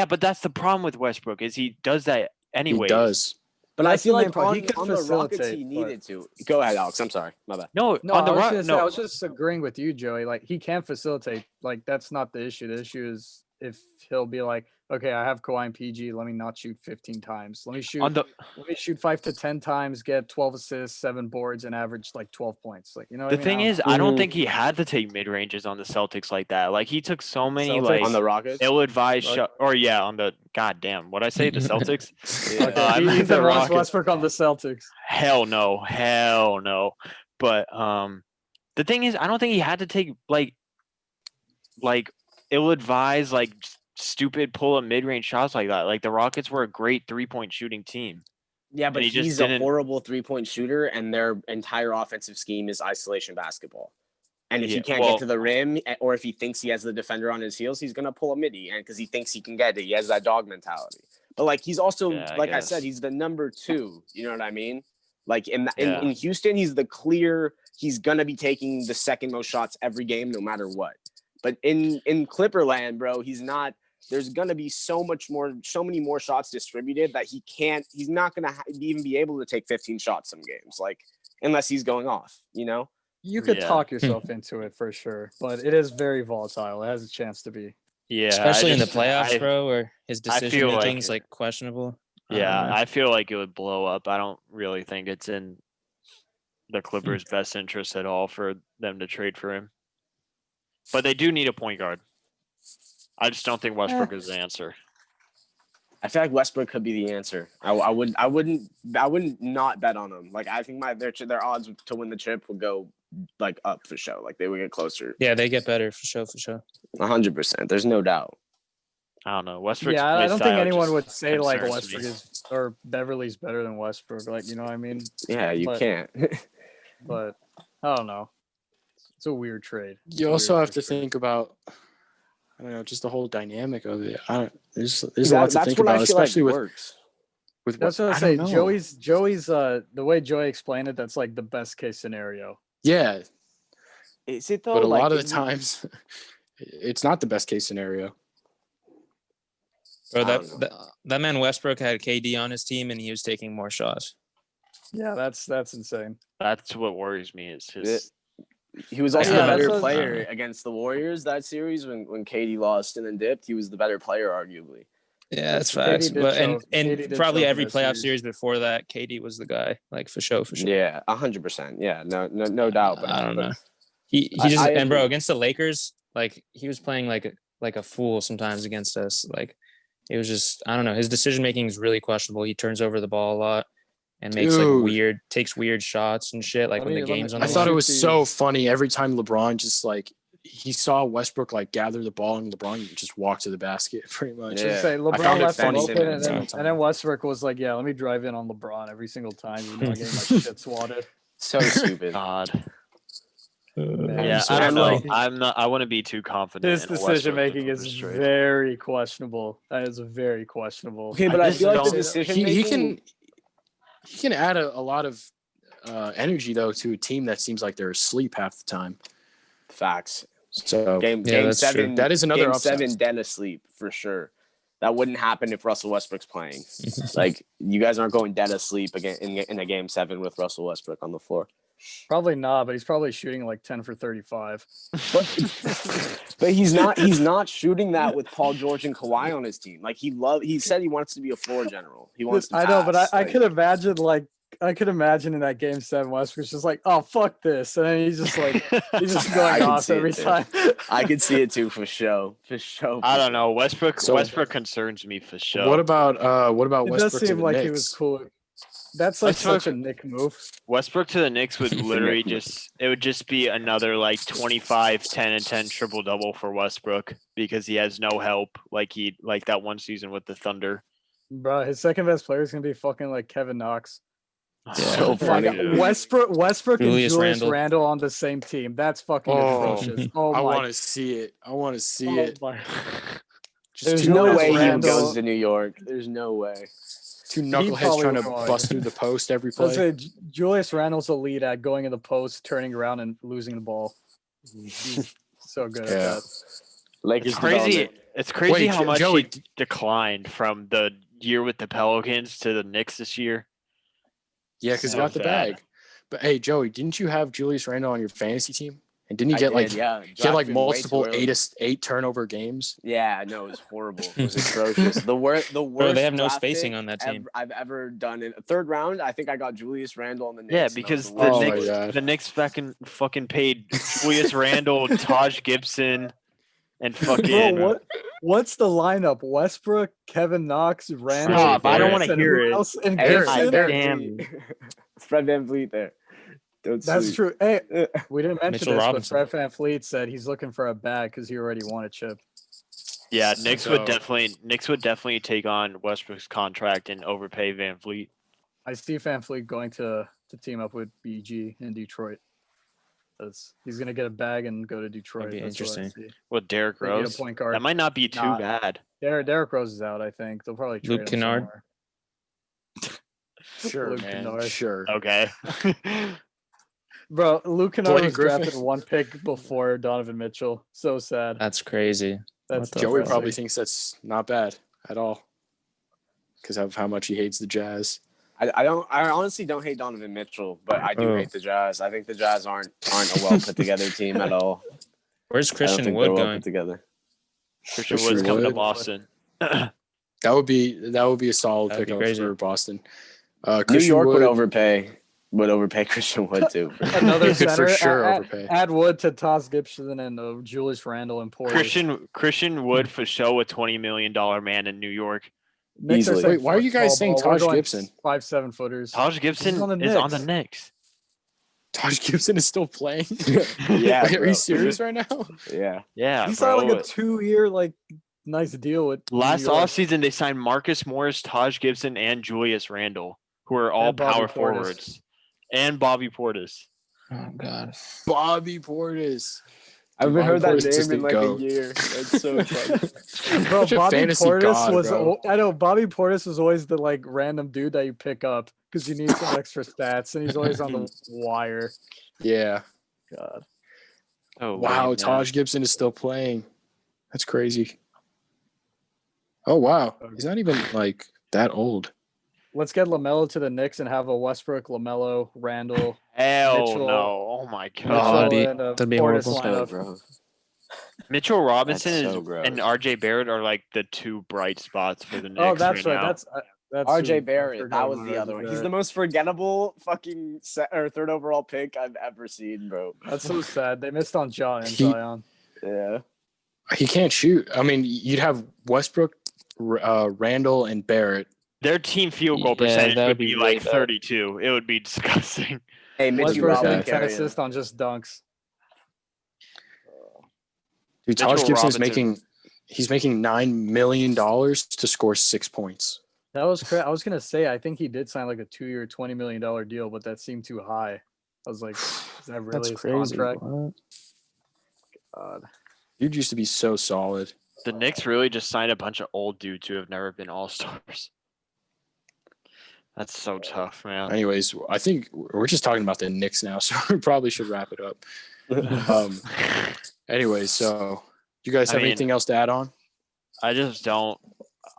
[SPEAKER 3] but that's the problem with Westbrook is he does that anyway.
[SPEAKER 1] He does.
[SPEAKER 4] But that's I feel like on the Rockets he needed to. Go ahead, Alex. I'm sorry. My bad.
[SPEAKER 2] No, I was just agreeing with you, Joey. Like he can facilitate. Like that's not the issue. The issue is if he'll be like, okay, I have Kawhi and PG. Let me not shoot 15 times. Let me shoot 5 to 10 times, get 12 assists, 7 boards, and average like 12 points. Like
[SPEAKER 3] the thing is, I don't think he had to take mid ranges on the Celtics like that. Like he took so many
[SPEAKER 4] on the Rockets,
[SPEAKER 3] ill-advised shot. Or on the goddamn. What I say, the Celtics?
[SPEAKER 2] I mean the Rockets. Westbrook on the Celtics.
[SPEAKER 3] Hell no. But the thing is, I don't think he had to take like ill-advised, like stupid pull-up mid-range shots like that. Like the Rockets were a great 3-point shooting team.
[SPEAKER 4] Yeah, but he's a horrible 3-point shooter, and their entire offensive scheme is isolation basketball. And if he can't get to the rim, or if he thinks he has the defender on his heels, he's gonna pull a midi, and because he thinks he can get it, he has that dog mentality. But like he's also, I said, he's the number 2. You know what I mean? Like in Houston, he's he's gonna be taking the second most shots every game, no matter what. But in Clipperland, bro, he's not. There's gonna be so many more shots distributed that he's not gonna even be able to take 15 shots some games, like unless he's going off. You know.
[SPEAKER 2] You could talk yourself into it for sure, but it is very volatile. It has a chance to be.
[SPEAKER 5] Yeah, especially in the playoffs, bro, where his decision making is like questionable.
[SPEAKER 3] Yeah, I feel like it would blow up. I don't really think it's in the Clippers' best interest at all for them to trade for him. But they do need a point guard. I just don't think Westbrook is the answer.
[SPEAKER 4] I feel like Westbrook could be the answer. I wouldn't not bet on him. Like I think their odds to win the chip would go like up for sure. Like they would get closer.
[SPEAKER 5] Yeah, they get better for sure.
[SPEAKER 4] 100%. There's no doubt.
[SPEAKER 3] I don't know. Westbrook.
[SPEAKER 2] Yeah, I don't think anyone would say like Westbrook is or Beverly's better than Westbrook. Like you know what I mean?
[SPEAKER 4] Yeah, you can't.
[SPEAKER 2] But I don't know. It's a weird trade.
[SPEAKER 1] You also have to think about, I don't know, just the whole dynamic of it. There's a lot to think about, especially with
[SPEAKER 2] that's what I say. Joey's the way Joey explained it. That's like the best case scenario.
[SPEAKER 1] Yeah,
[SPEAKER 4] is it though?
[SPEAKER 1] But a lot of the times, it's not the best case scenario.
[SPEAKER 5] Bro, that man Westbrook had KD on his team, and he was taking more shots.
[SPEAKER 2] Yeah, that's insane.
[SPEAKER 3] That's what worries me is his.
[SPEAKER 4] He was also the better player against the Warriors that series when KD lost and then dipped. He was the better player, arguably.
[SPEAKER 5] Yeah, that's facts. But and probably every playoff series before that, KD was the guy, like for sure.
[SPEAKER 4] Yeah, 100%. Yeah, no doubt. But
[SPEAKER 5] I don't know. He just and bro against the Lakers, like he was playing like a fool sometimes against us. Like it was just I don't know. His decision making is really questionable. He turns over the ball a lot. And takes weird shots and shit. Like when the game's on.
[SPEAKER 1] I thought it was so funny every time LeBron just like he saw Westbrook like gather the ball and LeBron just walk to the basket pretty much.
[SPEAKER 2] Yeah. Say LeBron left him open and then Westbrook was like, "Yeah, let me drive in on LeBron every single time." You know, getting my shit swatted.
[SPEAKER 4] So stupid.
[SPEAKER 3] God. Yeah, I don't know. I wouldn't be too confident.
[SPEAKER 2] His decision making is very questionable. That is very questionable.
[SPEAKER 4] Okay, but I feel like the decision making.
[SPEAKER 1] He can add a lot of energy though to a team that seems like they're asleep half the time.
[SPEAKER 4] Facts.
[SPEAKER 1] So
[SPEAKER 4] game 7,
[SPEAKER 1] true. That is another
[SPEAKER 4] game 7 dead asleep for sure. That wouldn't happen if Russell Westbrook's playing. Like you guys aren't going dead asleep again in a game 7 with Russell Westbrook on the floor.
[SPEAKER 2] Probably not, but he's probably shooting like 10 for 35.
[SPEAKER 4] But he's not shooting that with Paul George and Kawhi on his team. Like he said he wants to be a floor general. He wants to pass.
[SPEAKER 2] I know, but I could imagine in that game 7 Westbrook's just like, oh fuck this. And then he's just going off every time.
[SPEAKER 4] I could see it too for sure.
[SPEAKER 3] I don't know. Westbrook concerns me for sure.
[SPEAKER 1] What about Westbrook?
[SPEAKER 2] It does seem like he was cool. That's like such a Nick move.
[SPEAKER 3] Westbrook to the Knicks would literally just be another like 25, 10, and 10 triple double for Westbrook because he has no help like that one season with the Thunder.
[SPEAKER 2] Bro, his second best player is gonna be fucking like Kevin Knox.
[SPEAKER 4] So funny.
[SPEAKER 2] Like, Westbrook and Julius Randle on the same team. That's fucking atrocious. Oh my.
[SPEAKER 1] I want to see it.
[SPEAKER 4] There's no way he goes to New York. There's no way.
[SPEAKER 1] Two knuckleheads trying to bust through the post every play.
[SPEAKER 2] Let's say Julius Randle's a lead at going in the post, turning around, and losing the ball. He's so good at that.
[SPEAKER 4] Like
[SPEAKER 3] It's crazy. It's crazy
[SPEAKER 1] Wait,
[SPEAKER 3] how much
[SPEAKER 1] Joey,
[SPEAKER 3] he declined from the year with the Pelicans to the Knicks this year.
[SPEAKER 1] Yeah, because he
[SPEAKER 3] So
[SPEAKER 1] got the
[SPEAKER 3] sad.
[SPEAKER 1] bag. But hey, Joey, didn't you have Julius Randle on your fantasy team? And didn't he get
[SPEAKER 4] he had
[SPEAKER 1] like multiple 8 turnover games?
[SPEAKER 4] Yeah, no, it was horrible. It was atrocious. The worst.
[SPEAKER 5] Bro, they have no
[SPEAKER 4] draft
[SPEAKER 5] spacing
[SPEAKER 4] pick
[SPEAKER 5] on that team.
[SPEAKER 4] I've ever done in a third round. I think I got Julius Randle on the Knicks.
[SPEAKER 3] Yeah,
[SPEAKER 4] and that
[SPEAKER 3] because
[SPEAKER 4] was
[SPEAKER 3] the
[SPEAKER 4] worst.
[SPEAKER 1] God.
[SPEAKER 3] Knicks fucking paid Julius Randle, Taj Gibson, and fucking.
[SPEAKER 2] Bro, what's the lineup? Westbrook, Kevin Knox, Randle,
[SPEAKER 3] Stop,
[SPEAKER 5] I don't
[SPEAKER 2] Barrett,
[SPEAKER 3] wanna
[SPEAKER 2] and
[SPEAKER 3] hear
[SPEAKER 2] who
[SPEAKER 3] it.
[SPEAKER 2] else? And
[SPEAKER 1] Barrett,
[SPEAKER 2] Gibson?
[SPEAKER 1] Barrett.
[SPEAKER 3] Damn.
[SPEAKER 4] Fred VanVleet there. Don't
[SPEAKER 2] That's
[SPEAKER 4] sleep.
[SPEAKER 2] true. Hey, we didn't mention
[SPEAKER 5] Mitchell
[SPEAKER 2] this,
[SPEAKER 5] Robinson.
[SPEAKER 2] but Fred VanVleet said he's looking for a bag because he already won a chip.
[SPEAKER 3] Yeah, Knicks would
[SPEAKER 1] So-
[SPEAKER 3] definitely take on Westbrook's contract and overpay Van Fleet.
[SPEAKER 2] I see VanVleet going to team up with BG in Detroit. He's gonna get a bag and go to Detroit.
[SPEAKER 5] That'd be
[SPEAKER 2] That's what I
[SPEAKER 5] interesting.
[SPEAKER 2] see.
[SPEAKER 3] With Derrick
[SPEAKER 2] They need a
[SPEAKER 3] Rose.
[SPEAKER 2] point guard.
[SPEAKER 3] That might not be too
[SPEAKER 2] Nah.
[SPEAKER 3] bad.
[SPEAKER 2] Derrick Rose is out. I think they'll probably trade
[SPEAKER 5] Luke
[SPEAKER 2] him
[SPEAKER 5] Kennard?
[SPEAKER 2] somewhere.
[SPEAKER 1] Sure,
[SPEAKER 2] Luke
[SPEAKER 1] man.
[SPEAKER 2] Kennard.
[SPEAKER 1] Sure.
[SPEAKER 3] Okay.
[SPEAKER 2] Bro, Luke Kennard
[SPEAKER 1] Blake
[SPEAKER 2] was
[SPEAKER 1] Griffin.
[SPEAKER 2] drafted one pick before Donovan Mitchell. So sad.
[SPEAKER 5] That's crazy.
[SPEAKER 2] That's
[SPEAKER 5] the
[SPEAKER 1] Joey
[SPEAKER 5] fuck?
[SPEAKER 1] probably thinks that's not bad at all because of how much he hates the Jazz.
[SPEAKER 4] I honestly don't hate Donovan Mitchell, but I do
[SPEAKER 5] Oh.
[SPEAKER 4] hate the Jazz. I think the Jazz aren't a well put together team at all.
[SPEAKER 5] Where's
[SPEAKER 4] I don't
[SPEAKER 5] Christian
[SPEAKER 4] think
[SPEAKER 5] Wood
[SPEAKER 4] they're well
[SPEAKER 5] going?
[SPEAKER 4] put together.
[SPEAKER 3] Christian
[SPEAKER 1] Christian
[SPEAKER 3] Wood's coming to
[SPEAKER 1] Wood.
[SPEAKER 3] Boston.
[SPEAKER 1] That would be a solid
[SPEAKER 5] That'd be
[SPEAKER 1] pickup
[SPEAKER 5] crazy.
[SPEAKER 1] for Boston.
[SPEAKER 4] New
[SPEAKER 1] Christian
[SPEAKER 4] York
[SPEAKER 1] Wood,
[SPEAKER 4] would overpay Christian Wood too.
[SPEAKER 2] Another
[SPEAKER 1] Could for
[SPEAKER 2] center.
[SPEAKER 1] sure
[SPEAKER 2] add,
[SPEAKER 1] overpay.
[SPEAKER 2] add Wood to Taj Gibson and Julius Randle and Portis.
[SPEAKER 3] Christian Wood for show a $20 million man in New York.
[SPEAKER 2] Knicks are
[SPEAKER 4] Easily.
[SPEAKER 2] saying
[SPEAKER 1] Wait, why are you
[SPEAKER 2] fuck
[SPEAKER 1] guys
[SPEAKER 2] small
[SPEAKER 1] saying
[SPEAKER 2] ball. We're
[SPEAKER 1] Taj
[SPEAKER 2] going
[SPEAKER 1] Gibson?
[SPEAKER 2] 5'7" footers.
[SPEAKER 3] Taj Gibson
[SPEAKER 2] on the
[SPEAKER 3] is on the
[SPEAKER 2] Knicks.
[SPEAKER 3] Knicks.
[SPEAKER 1] Taj Gibson is still playing.
[SPEAKER 4] Yeah,
[SPEAKER 1] Wait, are
[SPEAKER 4] bro.
[SPEAKER 1] you serious right now?
[SPEAKER 4] Yeah.
[SPEAKER 3] Yeah,
[SPEAKER 2] He signed
[SPEAKER 3] bro.
[SPEAKER 2] like a 2-year nice deal with
[SPEAKER 3] Last
[SPEAKER 2] New York.
[SPEAKER 3] offseason, they signed Marcus Morris, Taj Gibson, and Julius Randle, who are all
[SPEAKER 2] And Bobby
[SPEAKER 3] power
[SPEAKER 2] Portis.
[SPEAKER 3] forwards. And Bobby Portis.
[SPEAKER 5] Oh God.
[SPEAKER 1] Bobby Portis.
[SPEAKER 4] I haven't
[SPEAKER 1] Bobby
[SPEAKER 4] heard that
[SPEAKER 1] Portis is
[SPEAKER 4] name in
[SPEAKER 1] the
[SPEAKER 4] like
[SPEAKER 1] GOAT.
[SPEAKER 4] a year. That's so funny.
[SPEAKER 2] Bro,
[SPEAKER 1] Such a
[SPEAKER 2] Bobby
[SPEAKER 1] fantasy
[SPEAKER 2] Portis
[SPEAKER 1] god,
[SPEAKER 2] was.
[SPEAKER 1] bro.
[SPEAKER 2] I know Bobby Portis was always the random dude that you pick up because you need some extra stats, and he's always on the wire.
[SPEAKER 1] Yeah.
[SPEAKER 2] God,
[SPEAKER 3] Oh,
[SPEAKER 1] Wow,
[SPEAKER 3] man.
[SPEAKER 1] Taj Gibson is still playing. That's crazy. Oh wow, he's not even that old.
[SPEAKER 2] let's get LaMelo to the Knicks and have a Westbrook, LaMelo, Randle,
[SPEAKER 3] Hell
[SPEAKER 2] Mitchell-
[SPEAKER 3] no. Oh, my
[SPEAKER 2] Mitchell,
[SPEAKER 3] God.
[SPEAKER 2] and a
[SPEAKER 5] that'd be
[SPEAKER 2] Portis
[SPEAKER 5] horrible.
[SPEAKER 4] So
[SPEAKER 2] lineup.
[SPEAKER 4] gross.
[SPEAKER 3] Mitchell Robinson
[SPEAKER 4] That's so gross.
[SPEAKER 3] and RJ Barrett are like the two bright spots for the Knicks.
[SPEAKER 2] Oh, that's right.
[SPEAKER 3] now.
[SPEAKER 2] That's
[SPEAKER 4] RJ
[SPEAKER 2] who I
[SPEAKER 4] Barrett,
[SPEAKER 2] forgot
[SPEAKER 4] that was
[SPEAKER 2] about
[SPEAKER 4] the
[SPEAKER 2] RJ
[SPEAKER 4] other one. He's
[SPEAKER 2] Barrett.
[SPEAKER 4] the most forgettable fucking third overall pick I've ever seen, bro.
[SPEAKER 2] That's so sad. They missed on John and
[SPEAKER 1] He-
[SPEAKER 2] Zion.
[SPEAKER 4] Yeah.
[SPEAKER 1] He can't shoot. I mean, you'd have Westbrook, Randall, and Barrett.
[SPEAKER 3] Their team field goal
[SPEAKER 5] Yeah,
[SPEAKER 3] percentage
[SPEAKER 5] that
[SPEAKER 3] would
[SPEAKER 5] would
[SPEAKER 3] be
[SPEAKER 5] be really
[SPEAKER 3] like
[SPEAKER 5] bad.
[SPEAKER 3] 32. It would be disgusting.
[SPEAKER 4] Hey, Mitchell
[SPEAKER 2] Westbrook
[SPEAKER 1] Robinson
[SPEAKER 2] getting
[SPEAKER 4] Robinson.
[SPEAKER 2] 10
[SPEAKER 4] carry him.
[SPEAKER 2] assists on just dunks.
[SPEAKER 1] Dude, Taj
[SPEAKER 3] Mitchell
[SPEAKER 1] Gibson is
[SPEAKER 3] Robinson.
[SPEAKER 1] making $9 million to score 6 points.
[SPEAKER 2] That was crazy. I was gonna say I think he did sign like a 2-year, $20 million deal, but that seemed too high. I was like, is that really
[SPEAKER 5] That's
[SPEAKER 2] his
[SPEAKER 5] crazy.
[SPEAKER 2] contract?
[SPEAKER 5] What?
[SPEAKER 2] God.
[SPEAKER 1] Dude used to be so solid.
[SPEAKER 3] The Knicks really just signed a bunch of old dudes who have never been all-stars. That's so tough, man.
[SPEAKER 1] Anyways, I think we're just talking about the Knicks now, so we probably should wrap it up. Anyways, so you guys have
[SPEAKER 3] I mean-
[SPEAKER 1] anything else to add on?
[SPEAKER 3] I just don't.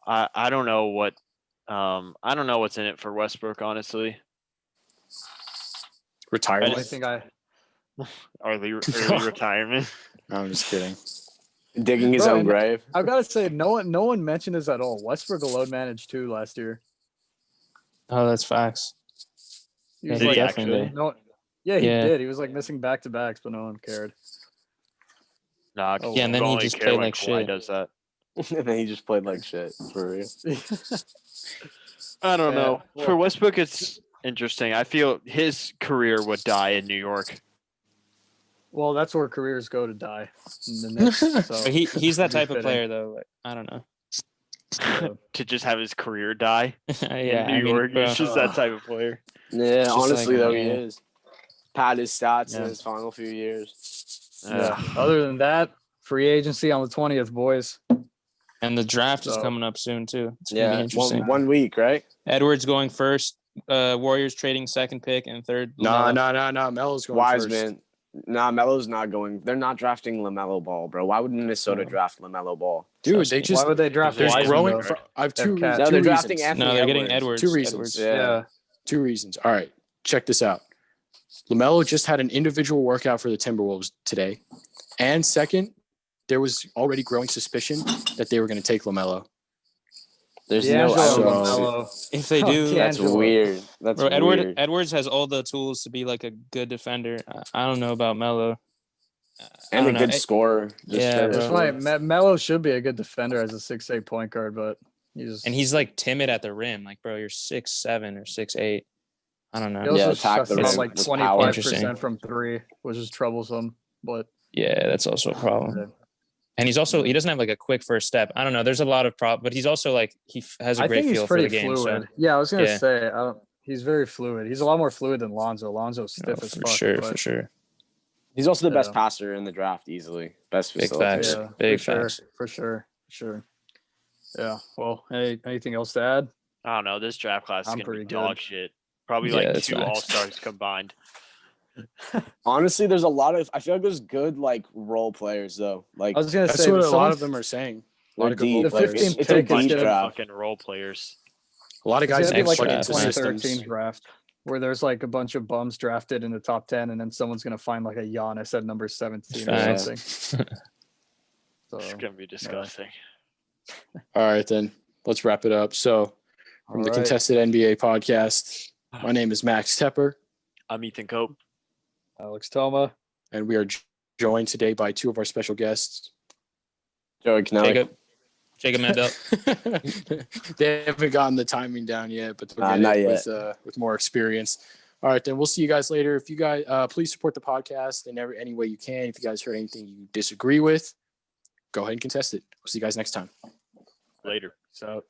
[SPEAKER 3] I don't know what. I don't know what's in it for Westbrook, honestly.
[SPEAKER 1] Retirement?
[SPEAKER 2] I think
[SPEAKER 3] Early retirement.
[SPEAKER 1] No, I'm just kidding.
[SPEAKER 4] Digging his
[SPEAKER 2] Bro,
[SPEAKER 4] own
[SPEAKER 2] and-
[SPEAKER 4] grave.
[SPEAKER 2] I've got to say, no one mentioned this at all. Westbrook load managed too last year.
[SPEAKER 5] Oh, that's facts.
[SPEAKER 2] He was
[SPEAKER 3] Did
[SPEAKER 2] like,
[SPEAKER 3] he
[SPEAKER 5] actually?
[SPEAKER 2] no, yeah, he
[SPEAKER 5] Yeah.
[SPEAKER 2] did. He was like missing back to backs, but no one cared.
[SPEAKER 3] Nah,
[SPEAKER 2] Oh,
[SPEAKER 3] yeah,
[SPEAKER 5] and then he just played like
[SPEAKER 3] Kawhi
[SPEAKER 5] shit.
[SPEAKER 3] does that.
[SPEAKER 4] And then he just played like shit for real.
[SPEAKER 3] I don't
[SPEAKER 2] Yeah,
[SPEAKER 3] know.
[SPEAKER 2] well-
[SPEAKER 3] For Westbrook, it's interesting. I feel his career would die in New York.
[SPEAKER 2] Well, that's where careers go to die. In the Knicks, so
[SPEAKER 5] But he's that
[SPEAKER 2] it'd be
[SPEAKER 5] type of
[SPEAKER 2] fitting.
[SPEAKER 5] player though. Like, I don't know.
[SPEAKER 3] To just have his career die
[SPEAKER 5] Yeah,
[SPEAKER 3] in New
[SPEAKER 5] I mean,
[SPEAKER 3] York.
[SPEAKER 5] bro,
[SPEAKER 3] He's just that type of player.
[SPEAKER 4] Yeah,
[SPEAKER 5] Just
[SPEAKER 4] honestly
[SPEAKER 5] like,
[SPEAKER 4] though, he
[SPEAKER 5] yeah.
[SPEAKER 4] is. Pad his stats in
[SPEAKER 2] Yeah.
[SPEAKER 4] his final few years.
[SPEAKER 2] Yeah. Other than that, free agency on the 20th, boys.
[SPEAKER 5] And the draft is
[SPEAKER 2] So-
[SPEAKER 5] coming up soon too. It's gonna be
[SPEAKER 4] Yeah,
[SPEAKER 5] interesting.
[SPEAKER 4] one week, right?
[SPEAKER 5] Edwards going first. Warriors trading second pick and third.
[SPEAKER 1] No.
[SPEAKER 5] LaMelo.
[SPEAKER 1] Melo's going first.
[SPEAKER 4] Wiseman. Nah, Melo's not going. They're not drafting LaMelo Ball, bro. Why would Minnesota draft LaMelo Ball?
[SPEAKER 1] Dude, they
[SPEAKER 2] Why
[SPEAKER 1] just
[SPEAKER 2] would they draft
[SPEAKER 1] there's
[SPEAKER 3] Wiseman,
[SPEAKER 1] growing.
[SPEAKER 3] though?
[SPEAKER 1] I have
[SPEAKER 2] They have
[SPEAKER 1] two.
[SPEAKER 2] Cat.
[SPEAKER 4] No,
[SPEAKER 1] two
[SPEAKER 4] they're drafting
[SPEAKER 1] reasons.
[SPEAKER 4] Anthony
[SPEAKER 5] No, they're getting
[SPEAKER 4] Edwards.
[SPEAKER 5] Edwards.
[SPEAKER 1] Two reasons.
[SPEAKER 5] Edwards.
[SPEAKER 2] Yeah.
[SPEAKER 1] Two reasons. All right, check this out. LaMelo just had an individual workout for the Timberwolves today, and second, there was already growing suspicion that they were going to take LaMelo.
[SPEAKER 4] There's
[SPEAKER 2] D'Angelo
[SPEAKER 4] no. I don't know.
[SPEAKER 2] LaMelo.
[SPEAKER 5] If they do,
[SPEAKER 4] That's
[SPEAKER 2] D'Angelo.
[SPEAKER 4] weird. That's
[SPEAKER 5] bro,
[SPEAKER 4] weird.
[SPEAKER 5] Edwards has all the tools to be like a good defender. I don't know about Melo.
[SPEAKER 4] And a good scorer. Just
[SPEAKER 5] Yeah,
[SPEAKER 4] straight up
[SPEAKER 5] bro.
[SPEAKER 2] That's
[SPEAKER 4] scorer.
[SPEAKER 2] why Melo should be a good defender as a 6'8" point guard, but
[SPEAKER 5] He's like timid at the rim. Like, bro, you're 6'7" or 6'8". I don't
[SPEAKER 2] he
[SPEAKER 5] know.
[SPEAKER 2] also
[SPEAKER 4] Yeah, attack
[SPEAKER 2] shots
[SPEAKER 4] the
[SPEAKER 2] about
[SPEAKER 5] rim
[SPEAKER 2] like
[SPEAKER 4] with power.
[SPEAKER 2] 25% from three, which is troublesome. But
[SPEAKER 5] Yeah, that's also a problem. And he doesn't have like a quick first step. I don't know. There's a lot of but he's also like has a
[SPEAKER 2] I
[SPEAKER 5] great
[SPEAKER 2] think he's
[SPEAKER 5] feel for the
[SPEAKER 2] pretty
[SPEAKER 5] game.
[SPEAKER 2] fluid.
[SPEAKER 5] So
[SPEAKER 2] Yeah, I was gonna
[SPEAKER 5] Yeah.
[SPEAKER 2] say he's very fluid. He's a lot more fluid than Lonzo. Lonzo's stiff as
[SPEAKER 5] for
[SPEAKER 2] fuck.
[SPEAKER 5] sure,
[SPEAKER 2] but,
[SPEAKER 5] for sure.
[SPEAKER 4] He's also the best
[SPEAKER 2] Yeah.
[SPEAKER 4] passer in the draft, easily. Best
[SPEAKER 5] Big
[SPEAKER 4] facilitator.
[SPEAKER 5] facts.
[SPEAKER 2] Yeah,
[SPEAKER 5] Big
[SPEAKER 2] for
[SPEAKER 5] facts.
[SPEAKER 2] sure, for sure. Yeah. Well, anything else to add?
[SPEAKER 3] I don't know. This draft class is
[SPEAKER 2] I'm
[SPEAKER 3] gonna be
[SPEAKER 2] pretty
[SPEAKER 3] dog
[SPEAKER 2] good.
[SPEAKER 3] shit. Probably
[SPEAKER 5] Yeah,
[SPEAKER 3] like
[SPEAKER 5] that's
[SPEAKER 3] 2
[SPEAKER 5] facts.
[SPEAKER 3] all-stars combined.
[SPEAKER 4] Honestly, there's a lot of. I feel like there's good like role players though. Like
[SPEAKER 2] I was gonna
[SPEAKER 1] That's
[SPEAKER 2] say
[SPEAKER 1] what a lot
[SPEAKER 2] someone-
[SPEAKER 1] of them are saying. A
[SPEAKER 4] they're
[SPEAKER 1] lot of good
[SPEAKER 4] deep.
[SPEAKER 1] role
[SPEAKER 2] The
[SPEAKER 1] players.
[SPEAKER 2] 15th
[SPEAKER 4] It's a
[SPEAKER 2] pick is
[SPEAKER 4] deep
[SPEAKER 2] gonna-
[SPEAKER 4] draft.
[SPEAKER 3] Fucking role players.
[SPEAKER 1] A lot of
[SPEAKER 2] It's
[SPEAKER 1] guys
[SPEAKER 2] gonna be
[SPEAKER 1] get
[SPEAKER 2] like
[SPEAKER 1] plug
[SPEAKER 2] a
[SPEAKER 1] into
[SPEAKER 2] 2013
[SPEAKER 1] systems.
[SPEAKER 2] draft where there's like a bunch of bums drafted in the top 10, and then someone's gonna find like a Giannis at number 17 or
[SPEAKER 5] Facts.
[SPEAKER 2] something. So
[SPEAKER 3] It's gonna be disgusting.
[SPEAKER 1] All right, then let's wrap it up. So, from the
[SPEAKER 2] all right.
[SPEAKER 1] Contested NBA podcast, my name is Max Tepper,
[SPEAKER 3] I'm Ethan Cope.
[SPEAKER 2] Alex Toma.
[SPEAKER 1] and we are joined today by two of our special guests.
[SPEAKER 4] Joey Canelli.
[SPEAKER 5] Jacob Mandel.
[SPEAKER 1] They haven't gotten the timing down yet, but they'll get
[SPEAKER 4] Not
[SPEAKER 1] it
[SPEAKER 4] yet.
[SPEAKER 1] with more experience. All right, then we'll see you guys later. If you guys please support the podcast in any way you can. If you guys heard anything you disagree with, go ahead and contest it. We'll see you guys next time.
[SPEAKER 3] Later.
[SPEAKER 2] So.